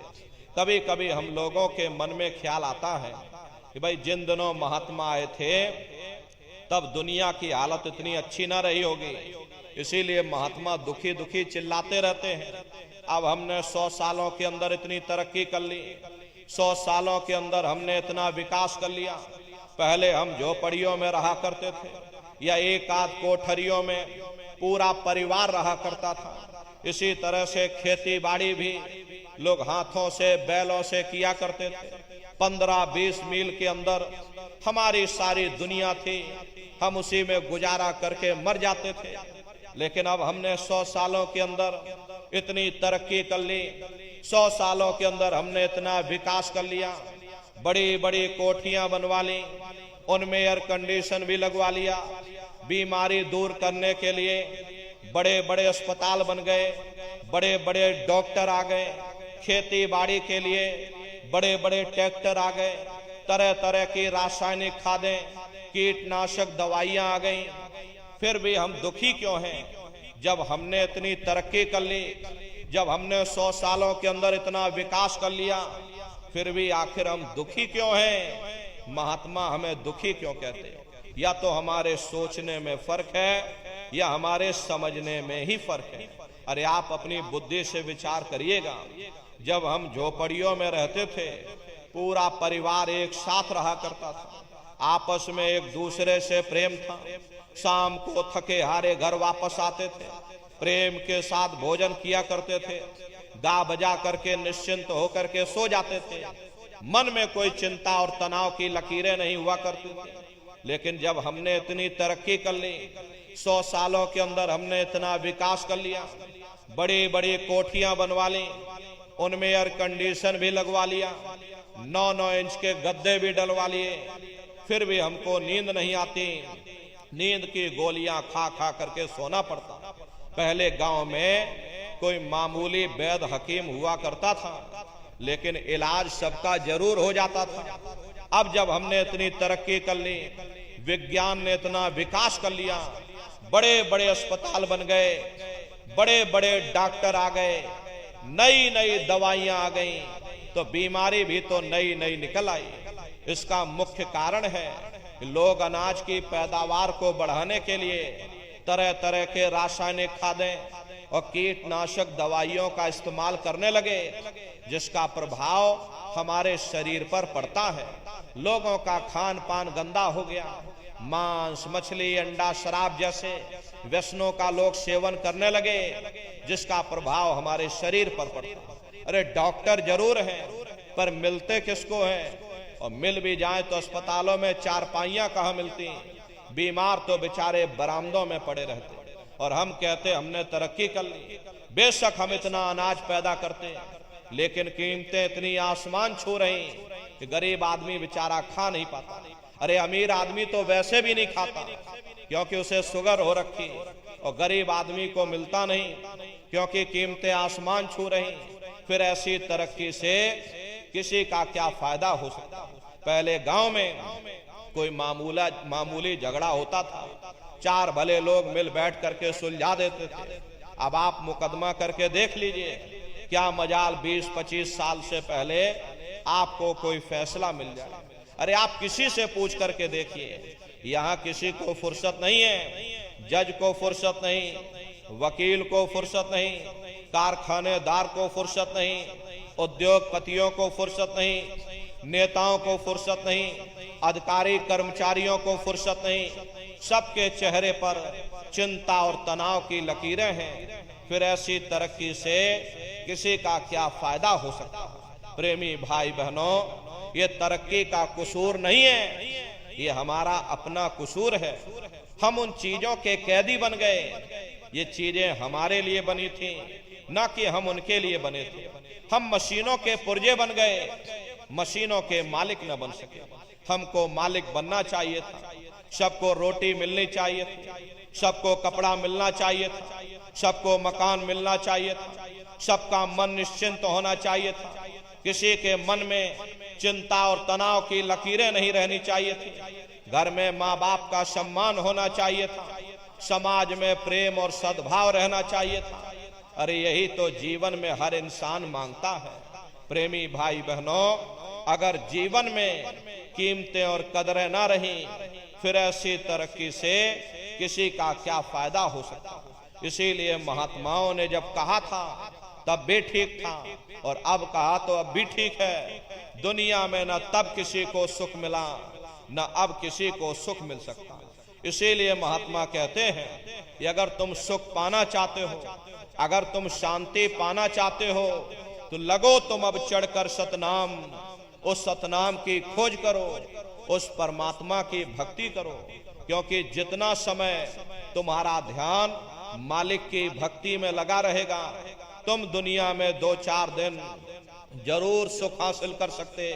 कभी कभी हम लोगों के मन में ख्याल आता है कि भाई जिन दिनों महात्मा आए थे तब दुनिया की हालत इतनी अच्छी ना रही होगी, इसीलिए महात्मा दुखी दुखी चिल्लाते रहते हैं। अब हमने 100 सालों के अंदर इतनी तरक्की कर ली, 100 सालों के अंदर हमने इतना विकास कर लिया। पहले हम झोपड़ियों में रहा करते थे या एक आध कोठरियों में पूरा परिवार रहा करता था। इसी तरह से खेती बाड़ी भी लोग हाथों से बैलों से किया करते थे। 15-20 मील के अंदर हमारी सारी दुनिया थी, हम उसी में गुजारा करके मर जाते थे। लेकिन अब हमने 100 सालों के अंदर इतनी तरक्की कर ली, 100 सालों के अंदर हमने इतना विकास कर लिया, बड़ी बड़ी कोठियां बनवा ली, उनमें एयर कंडीशन भी लगवा लिया, बीमारी दूर करने के लिए बड़े बड़े अस्पताल बन गए, बड़े बड़े डॉक्टर आ गए, खेती बाड़ी के लिए बड़े बड़े ट्रैक्टर आ गए, तरह तरह की रासायनिक खादें, कीटनाशक दवाइयां आ गई। फिर भी हम दुखी क्यों हैं? जब हमने इतनी तरक्की कर ली, जब हमने 100 सालों के अंदर इतना विकास कर लिया, फिर भी आखिर हम दुखी क्यों हैं? महात्मा हमें दुखी क्यों कहते हैं? या तो हमारे सोचने में फर्क है या हमारे समझने में ही फर्क है। अरे आप अपनी बुद्धि से विचार करिएगा, जब हम झोपड़ियों में रहते थे, पूरा परिवार एक साथ रहा करता था, आपस में एक दूसरे से प्रेम था, शाम को थके हारे घर वापस आते थे, प्रेम के साथ भोजन किया करते थे, गा बजा करके निश्चिंत होकर के सो जाते थे, मन में कोई चिंता और तनाव की लकीरें नहीं हुआ करती थी। लेकिन जब हमने इतनी तरक्की कर ली, 100 सालों के अंदर हमने इतना विकास कर लिया, बड़ी बड़ी कोठियां बनवा ली, उनमें एयर कंडीशन भी लगवा लिया, 9-9 इंच के गद्दे भी डलवा लिए, फिर भी हमको नींद नहीं आती, नींद की गोलियां खा खा करके सोना पड़ता। पहले गांव में कोई मामूली वैद्य हकीम हुआ करता था, लेकिन इलाज सबका जरूर हो जाता था। अब जब हमने इतनी तरक्की कर ली, विज्ञान ने इतना विकास कर लिया, बड़े बड़े अस्पताल बन गए, बड़े बड़े डॉक्टर आ गए, नई नई दवाइयां आ गई, तो बीमारी भी तो नई नई निकल आई। इसका मुख्य कारण है कि लोग अनाज की पैदावार को बढ़ाने के लिए तरह तरह के रासायनिक खादें और कीटनाशक दवाइयों का इस्तेमाल करने लगे, जिसका प्रभाव हमारे शरीर पर पड़ता है। लोगों का खान पान गंदा हो गया, मांस, मछली, अंडा, शराब जैसे व्यसनों का लोग सेवन करने लगे, जिसका प्रभाव हमारे शरीर पर पड़ता। अरे डॉक्टर जरूर हैं, पर मिलते किसको हैं? और मिल भी जाए तो अस्पतालों में चारपाइयां कहाँ मिलती, बीमार तो बेचारे बरामदों में पड़े रहते। और हम कहते हमने तरक्की कर ली। बेशक हम इतना अनाज पैदा करते, लेकिन कीमतें इतनी आसमान छू रही कि गरीब आदमी बेचारा खा नहीं पाता। अरे अमीर आदमी तो वैसे भी नहीं खाता, क्योंकि उसे शुगर हो रखी, और गरीब आदमी को मिलता नहीं, क्योंकि कीमतें आसमान छू रही। फिर ऐसी तरक्की से किसी का क्या फायदा हो सकता? पहले गांव में कोई मामूली झगड़ा होता था, 4 भले लोग मिल बैठ करके सुलझा देते थे। अब आप मुकदमा करके देख लीजिए, क्या मजाल 20-25 साल से पहले आपको कोई फैसला मिल जाए। अरे आप किसी से पूछ करके देखिए, यहाँ किसी को फुर्सत नहीं है, जज को फुर्सत नहीं, वकील को फुर्सत नहीं, कारखानेदार को फुर्सत नहीं, उद्योगपतियों को फुर्सत नहीं, नेताओं को फुर्सत नहीं, अधिकारी कर्मचारियों को फुर्सत नहीं। सबके चेहरे पर चिंता और तनाव की लकीरें हैं। फिर ऐसी तरक्की से किसी का क्या फायदा हो सकता है? प्रेमी भाई बहनों, ये तरक्की का कसूर नहीं है, ये हमारा अपना कसूर है। हम उन चीजों के कैदी बन गए, ये चीजें हमारे लिए बनी थी, ना कि हम उनके लिए बने थे। हम मशीनों के पुर्जे बन गए, मशीनों के मालिक न बन सके। हमको मालिक बनना चाहिए था, सबको रोटी मिलनी चाहिए थी, सबको कपड़ा मिलना चाहिए था, सबको मकान मिलना चाहिए था, सबका मन निश्चिंत होना चाहिए था, किसी के मन में चिंता और तनाव की लकीरें नहीं रहनी चाहिए थी, घर में माँ बाप का सम्मान होना चाहिए था, समाज में प्रेम और सद्भाव रहना चाहिए था। अरे यही तो जीवन में हर इंसान मांगता है। प्रेमी भाई बहनों, अगर जीवन में कीमतें और कदरें ना रही, फिर ऐसी तरक्की से किसी का क्या फायदा हो सकता। इसीलिए महात्माओं ने जब कहा था तब भी ठीक था, और अब कहा तो अब भी ठीक है। दुनिया में न तब किसी को सुख मिला, न अब किसी को सुख मिल सकता। इसीलिए महात्मा कहते हैं कि अगर तुम सुख पाना चाहते हो, अगर तुम शांति पाना चाहते हो, तो लगो तुम अब चढ़कर सतनाम, उस सतनाम की खोज करो, उस परमात्मा की भक्ति करो। क्योंकि जितना समय तुम्हारा ध्यान मालिक की भक्ति में लगा रहेगा, तुम दुनिया में 2-4 दिन जरूर सुख हासिल कर सकते।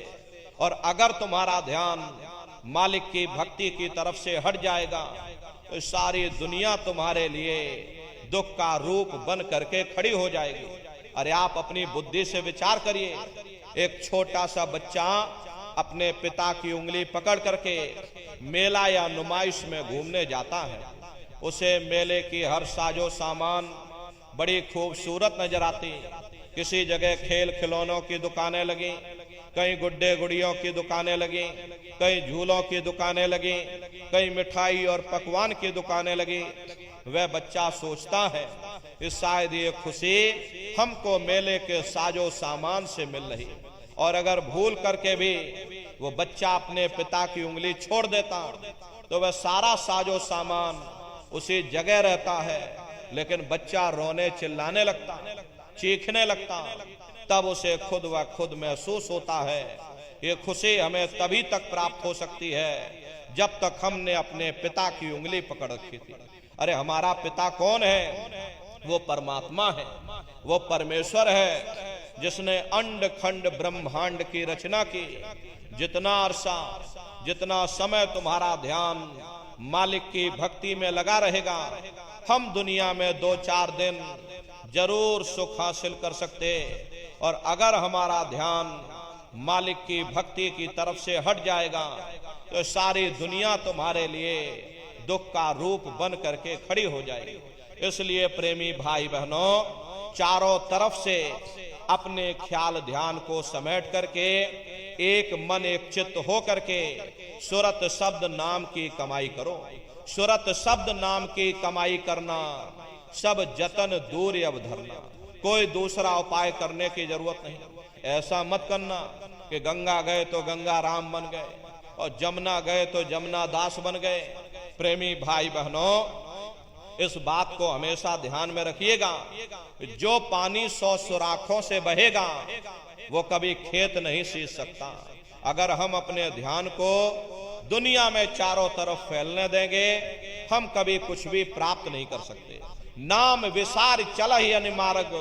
और अगर तुम्हारा ध्यान मालिक की भक्ति की तरफ से हट जाएगा तो सारी दुनिया तुम्हारे लिए दुख का रूप बन करके खड़ी हो जाएगी। अरे आप अपनी बुद्धि से विचार करिए, एक छोटा सा बच्चा अपने पिता की उंगली पकड़ करके मेला या नुमाइश में घूमने जाता है। उसे मेले की हर साजो सामान बड़ी खूबसूरत नजर आती। किसी जगह खेल खिलौनों की दुकानें लगी, कहीं गुड्डे गुड़ियों की दुकानें लगी, कहीं झूलों की दुकानें लगी, कहीं मिठाई और पकवान की दुकानें लगी। वह बच्चा सोचता है कि शायद ये खुशी हमको मेले के साजो सामान से मिल रही। और अगर भूल करके भी वो बच्चा अपने पिता की उंगली छोड़ देता तो वह सारा साजो सामान उसी जगह रहता है, लेकिन बच्चा रोने चिल्लाने लगता, चीखने लगता। तब उसे खुद व खुद महसूस होता है ये खुशी हमें तभी तक प्राप्त हो सकती है जब तक हमने अपने पिता की उंगली पकड़ रखी थी। अरे हमारा पिता कौन है? वो परमात्मा है, वो परमेश्वर है जिसने अंड खंड ब्रह्मांड की रचना की। जितना अरसा, जितना समय तुम्हारा ध्यान मालिक की भक्ति में लगा रहेगा, हम दुनिया में 2-4 दिन जरूर सुख हासिल कर सकते। और अगर हमारा ध्यान मालिक की भक्ति की तरफ से हट जाएगा तो सारी दुनिया तुम्हारे लिए दुख का रूप बन करके खड़ी हो जाएगी। इसलिए प्रेमी भाई बहनों, चारों तरफ से अपने ख्याल ध्यान को समेट करके एक मन एक चित्त हो करके सूरत शब्द नाम की कमाई करो। सूरत शब्द नाम की कमाई करना, सब जतन दूर अब धरना। कोई दूसरा उपाय करने की जरूरत नहीं। ऐसा मत करना कि गंगा गए तो गंगा राम बन गए और जमुना गए तो जमुना दास बन गए। प्रेमी भाई बहनों, इस बात को हमेशा ध्यान में रखिएगा, जो पानी 100 सुराखों से बहेगा वो कभी खेत नहीं सींच सकता। अगर हम अपने ध्यान को दुनिया में चारों तरफ फैलने देंगे, हम कभी कुछ भी प्राप्त नहीं कर सकते। नाम विसार चल ही अनिमार्ग,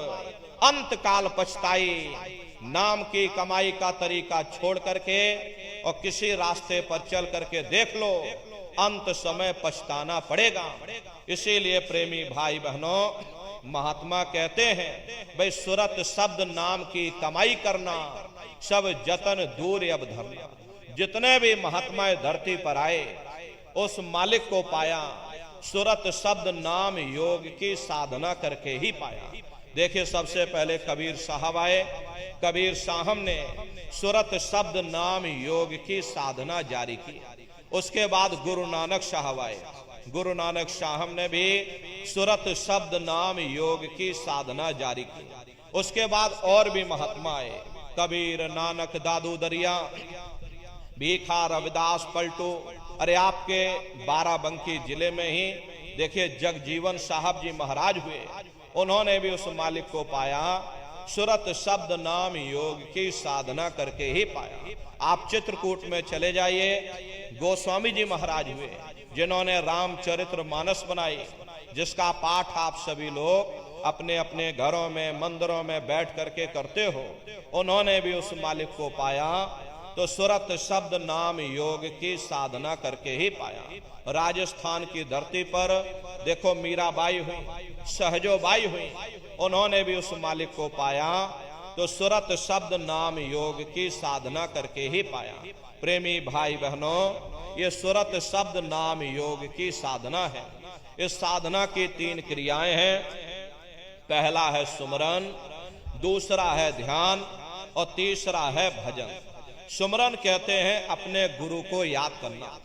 अंत काल पछताई। नाम की कमाई का तरीका छोड़ करके और किसी रास्ते पर चल करके देख लो, अंत समय पछताना पड़ेगा। इसीलिए प्रेमी भाई बहनों, महात्मा कहते हैं भाई सूरत शब्द नाम की कमाई करना, सब जतन दूर अब धरना। जितने भी महात्मा धरती पर आए उस मालिक को पाया, सूरत शब्द नाम योग की साधना करके ही पाया। देखिए, सबसे पहले कबीर साहब आए। कबीर साहब ने सूरत शब्द नाम योग की साधना जारी की। उसके बाद गुरु नानक साहब आए। गुरु नानक साहब ने भी सूरत शब्द नाम योग की साधना जारी की। उसके बाद और भी महात्मा आए, कबीर, नानक, दादू दरिया, भीखा, रविदास, पलटू। अरे आपके बाराबंकी जिले में ही देखिए जगजीवन साहब जी महाराज हुए, उन्होंने भी उस मालिक को पाया, सूरत शब्द नाम योग की साधना करके ही पाया। आप चित्रकूट में चले जाइए, गोस्वामी जी महाराज हुए जिन्होंने रामचरित्र मानस बनाई, जिसका पाठ आप सभी लोग अपने अपने घरों में, मंदिरों में बैठ करके करते हो। उन्होंने भी उस मालिक को पाया तो सूरत शब्द नाम योग की साधना करके ही पाया। राजस्थान की धरती पर देखो मीराबाई हुई, सहजोबाई हुई, उन्होंने भी उस मालिक को पाया तो सूरत शब्द नाम योग की साधना करके ही पाया। प्रेमी भाई बहनों, ये सूरत शब्द नाम योग की साधना है। इस साधना की 3 क्रियाएं हैं। पहला है सुमरन, दूसरा है ध्यान और तीसरा है भजन। सुमरन कहते हैं अपने गुरु को याद करना,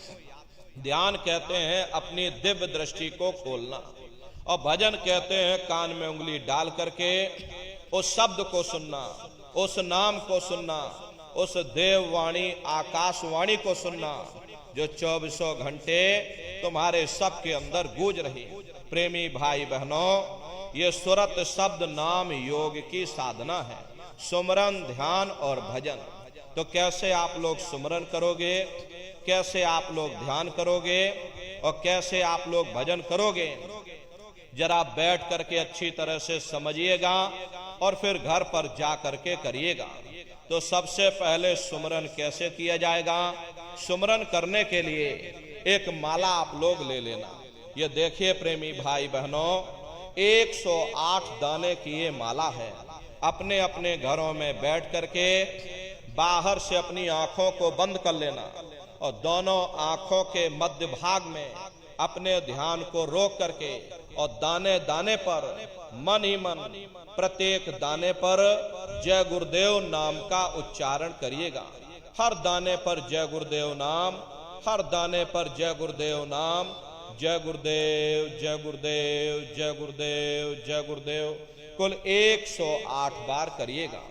ध्यान कहते हैं अपनी दिव्य दृष्टि को खोलना, और भजन कहते हैं कान में उंगली डाल करके उस शब्द को सुनना, उस नाम को सुनना, उस देववाणी आकाशवाणी को सुनना जो 24 घंटे तुम्हारे सबके अंदर गूंज रही। प्रेमी भाई बहनों, ये सूरत शब्द नाम योग की साधना है। सुमरन, ध्यान और भजन। तो कैसे आप लोग सुमरन करोगे, कैसे आप लोग ध्यान करोगे और कैसे आप लोग भजन करोगे, जरा बैठ करके अच्छी तरह से समझिएगा और फिर घर पर जा करके करिएगा। तो सबसे पहले सुमरन कैसे किया जाएगा? सुमरन करने के लिए एक माला आप लोग ले लेना। ये देखिए प्रेमी भाई बहनों, 108 दाने की ये माला है। अपने अपने घरों में बैठ करके बाहर से अपनी आंखों को बंद कर लेना और दोनों आंखों के मध्य भाग में अपने ध्यान को रोक करके और दाने दाने पर मन ही मन प्रत्येक दाने पर जय गुरुदेव नाम का उच्चारण करिएगा। हर दाने पर जय गुरुदेव नाम, हर दाने पर जय गुरुदेव नाम, जय गुरुदेव जय गुरुदेव जय गुरुदेव जय गुरुदेव, कुल 108 बार करिएगा।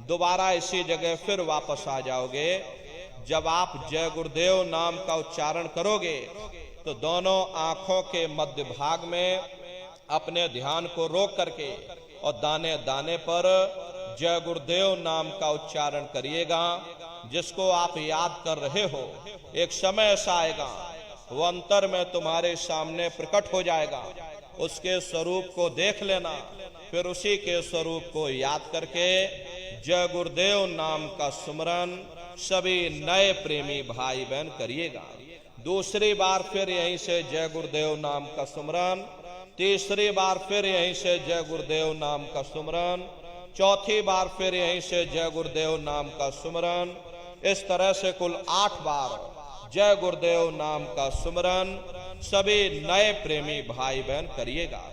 दोबारा इसी जगह फिर वापस आ जाओगे। जब आप जय गुरुदेव नाम का उच्चारण करोगे तो दोनों आंखों के मध्य भाग में अपने ध्यान को रोक करके और दाने दाने पर जय गुरुदेव नाम का उच्चारण करिएगा। जिसको आप याद कर रहे हो, एक समय ऐसा आएगा वो अंतर में तुम्हारे सामने प्रकट हो जाएगा। उसके स्वरूप को देख लेना, फिर उसी के स्वरूप को याद करके जय गुरुदेव नाम का सुमरन सभी नए प्रेमी भाई बहन करिएगा। दूसरी बार फिर यहीं से जय गुरुदेव नाम का सुमरन, तीसरी बार फिर यहीं से जय गुरुदेव नाम का सुमरन, चौथी बार फिर यहीं से जय गुरुदेव नाम का सुमरन। इस तरह से कुल 8 बार जय गुरुदेव नाम का सुमरन सभी नए प्रेमी भाई बहन करिएगा।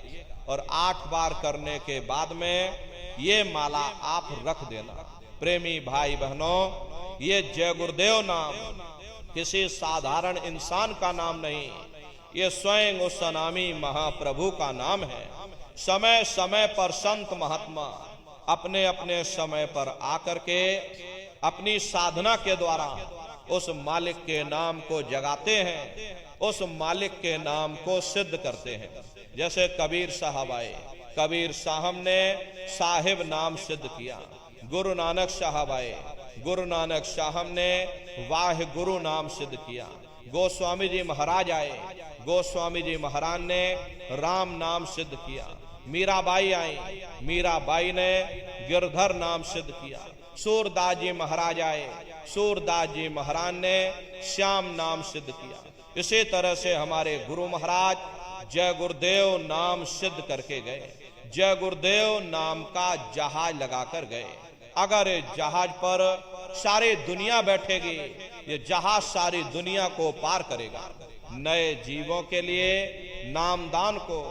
और 8 बार करने के बाद में ये माला आप रख देना। प्रेमी भाई बहनों, ये जय गुरुदेव नाम किसी साधारण इंसान का नाम नहीं, ये स्वयं उस अनामी महाप्रभु का नाम है। समय समय पर संत महात्मा अपने अपने समय पर आकर के अपनी साधना के द्वारा उस मालिक के नाम को जगाते हैं, उस मालिक के नाम को सिद्ध करते हैं। जैसे कबीर साहब आए, कबीर साहब ने साहिब नाम सिद्ध किया। गुरु नानक साहब आए, गुरु नानक साहब ने वाह गुरु नाम सिद्ध किया। गोस्वामी जी महाराज आए, गोस्वामी जी महाराज ने राम नाम सिद्ध किया। मीराबाई आई, मीराबाई ने गिरधर नाम सिद्ध किया। सूरदास जी महाराज आए, सूरदास जी महाराज ने श्याम नाम सिद्ध किया। इसी तरह से हमारे गुरु महाराज जय गुरुदेव नाम सिद्ध करके गए। जय गुरुदेव नाम का जहाज लगाकर गए। अगर जहाज पर सारी दुनिया बैठेगी, ये जहाज सारी दुनिया को पार करेगा। नए जीवों के लिए नामदान को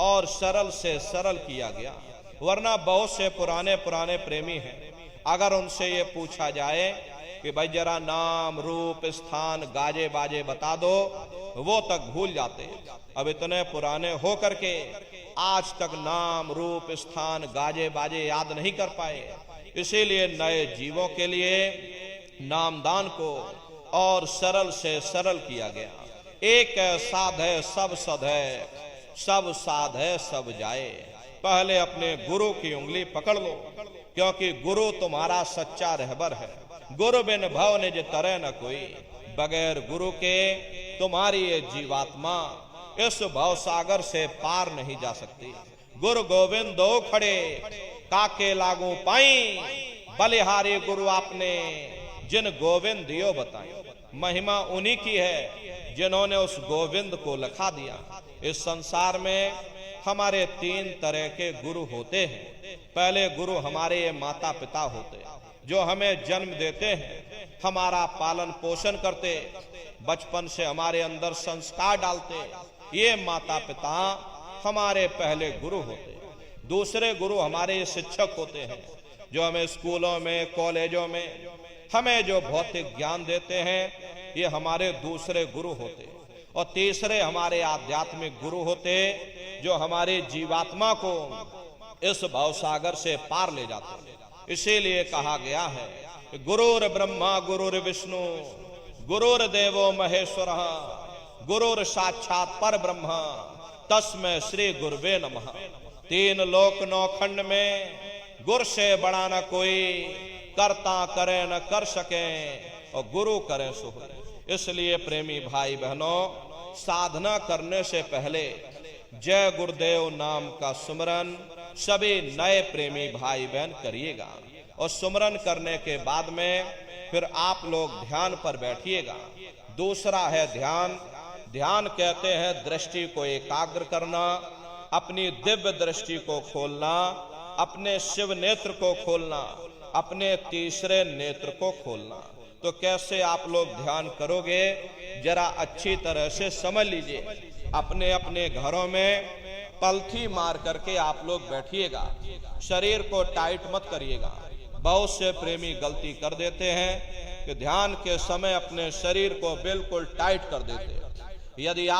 और सरल से सरल किया गया। वरना बहुत से पुराने पुराने प्रेमी हैं, अगर उनसे ये पूछा जाए कि भाई जरा नाम रूप स्थान गाजे बाजे बता दो, वो तक भूल जाते। अब इतने पुराने हो करके आज तक नाम रूप स्थान गाजे बाजे याद नहीं कर पाए। इसीलिए नए जीवों के लिए नामदान को और सरल से सरल किया गया। एक साध है सब सद है, सब साध है सब जाए। पहले अपने गुरु की उंगली पकड़ लो, क्योंकि गुरु तुम्हारा सच्चा रहबर है। गुरु बिन भव निज तरह न कोई, बगैर गुरु के तुम्हारी ये जीवात्मा इस भव सागर से पार नहीं जा सकती। गुरु गोविंद दो खड़े काके लागू पाई, बलिहारी गुरु आपने जिन गोविंद दियो बताई। महिमा उन्हीं की है जिन्होंने उस गोविंद को लखा दिया। इस संसार में हमारे 3 तरह के गुरु होते हैं। पहले गुरु हमारे ये माता पिता होते हैं, जो हमें जन्म देते हैं, हमारा पालन पोषण करते, बचपन से हमारे अंदर संस्कार डालते। ये माता पिता हमारे पहले गुरु होते। दूसरे गुरु हमारे शिक्षक होते हैं, जो हमें स्कूलों में कॉलेजों में हमें जो भौतिक ज्ञान देते हैं, ये हमारे दूसरे गुरु होते। और तीसरे हमारे आध्यात्मिक गुरु होते, जो हमारे जीवात्मा को इस भवसागर से पार ले जाते। इसीलिए कहा गया है गुरुर ब्रह्मा गुरुर विष्णु गुरुर देवो महेश्वर गुरुर साक्षात पर ब्रह्म तस्मै श्री गुरुवे नमः। 3 लोक 9 खंड में गुर से बड़ा न कोई, करता करे न कर सके, और गुरु करे सो होए। इसलिए प्रेमी भाई बहनों, साधना करने से पहले जय गुरुदेव नाम का सुमरन सभी नए प्रेमी भाई बहन करिएगा। और सुमरन करने के बाद में फिर आप लोग ध्यान पर बैठिएगा। दूसरा है ध्यान। ध्यान कहते हैं दृष्टि को एकाग्र करना, अपनी दिव्य दृष्टि को खोलना, अपने शिव नेत्र को खोलना, अपने तीसरे नेत्र को खोलना। तो कैसे आप लोग ध्यान करोगे, जरा अच्छी तरह से समझ लीजिए। अपने अपने घरों में पलथी मार करके आप लोग बैठिएगा, शरीर को टाइट मत करिएगा। बहुत से प्रेमी गलती कर देते हैं कि ध्यान के समय अपने शरीर को बिल्कुल टाइट कर देते हैं। यदि आप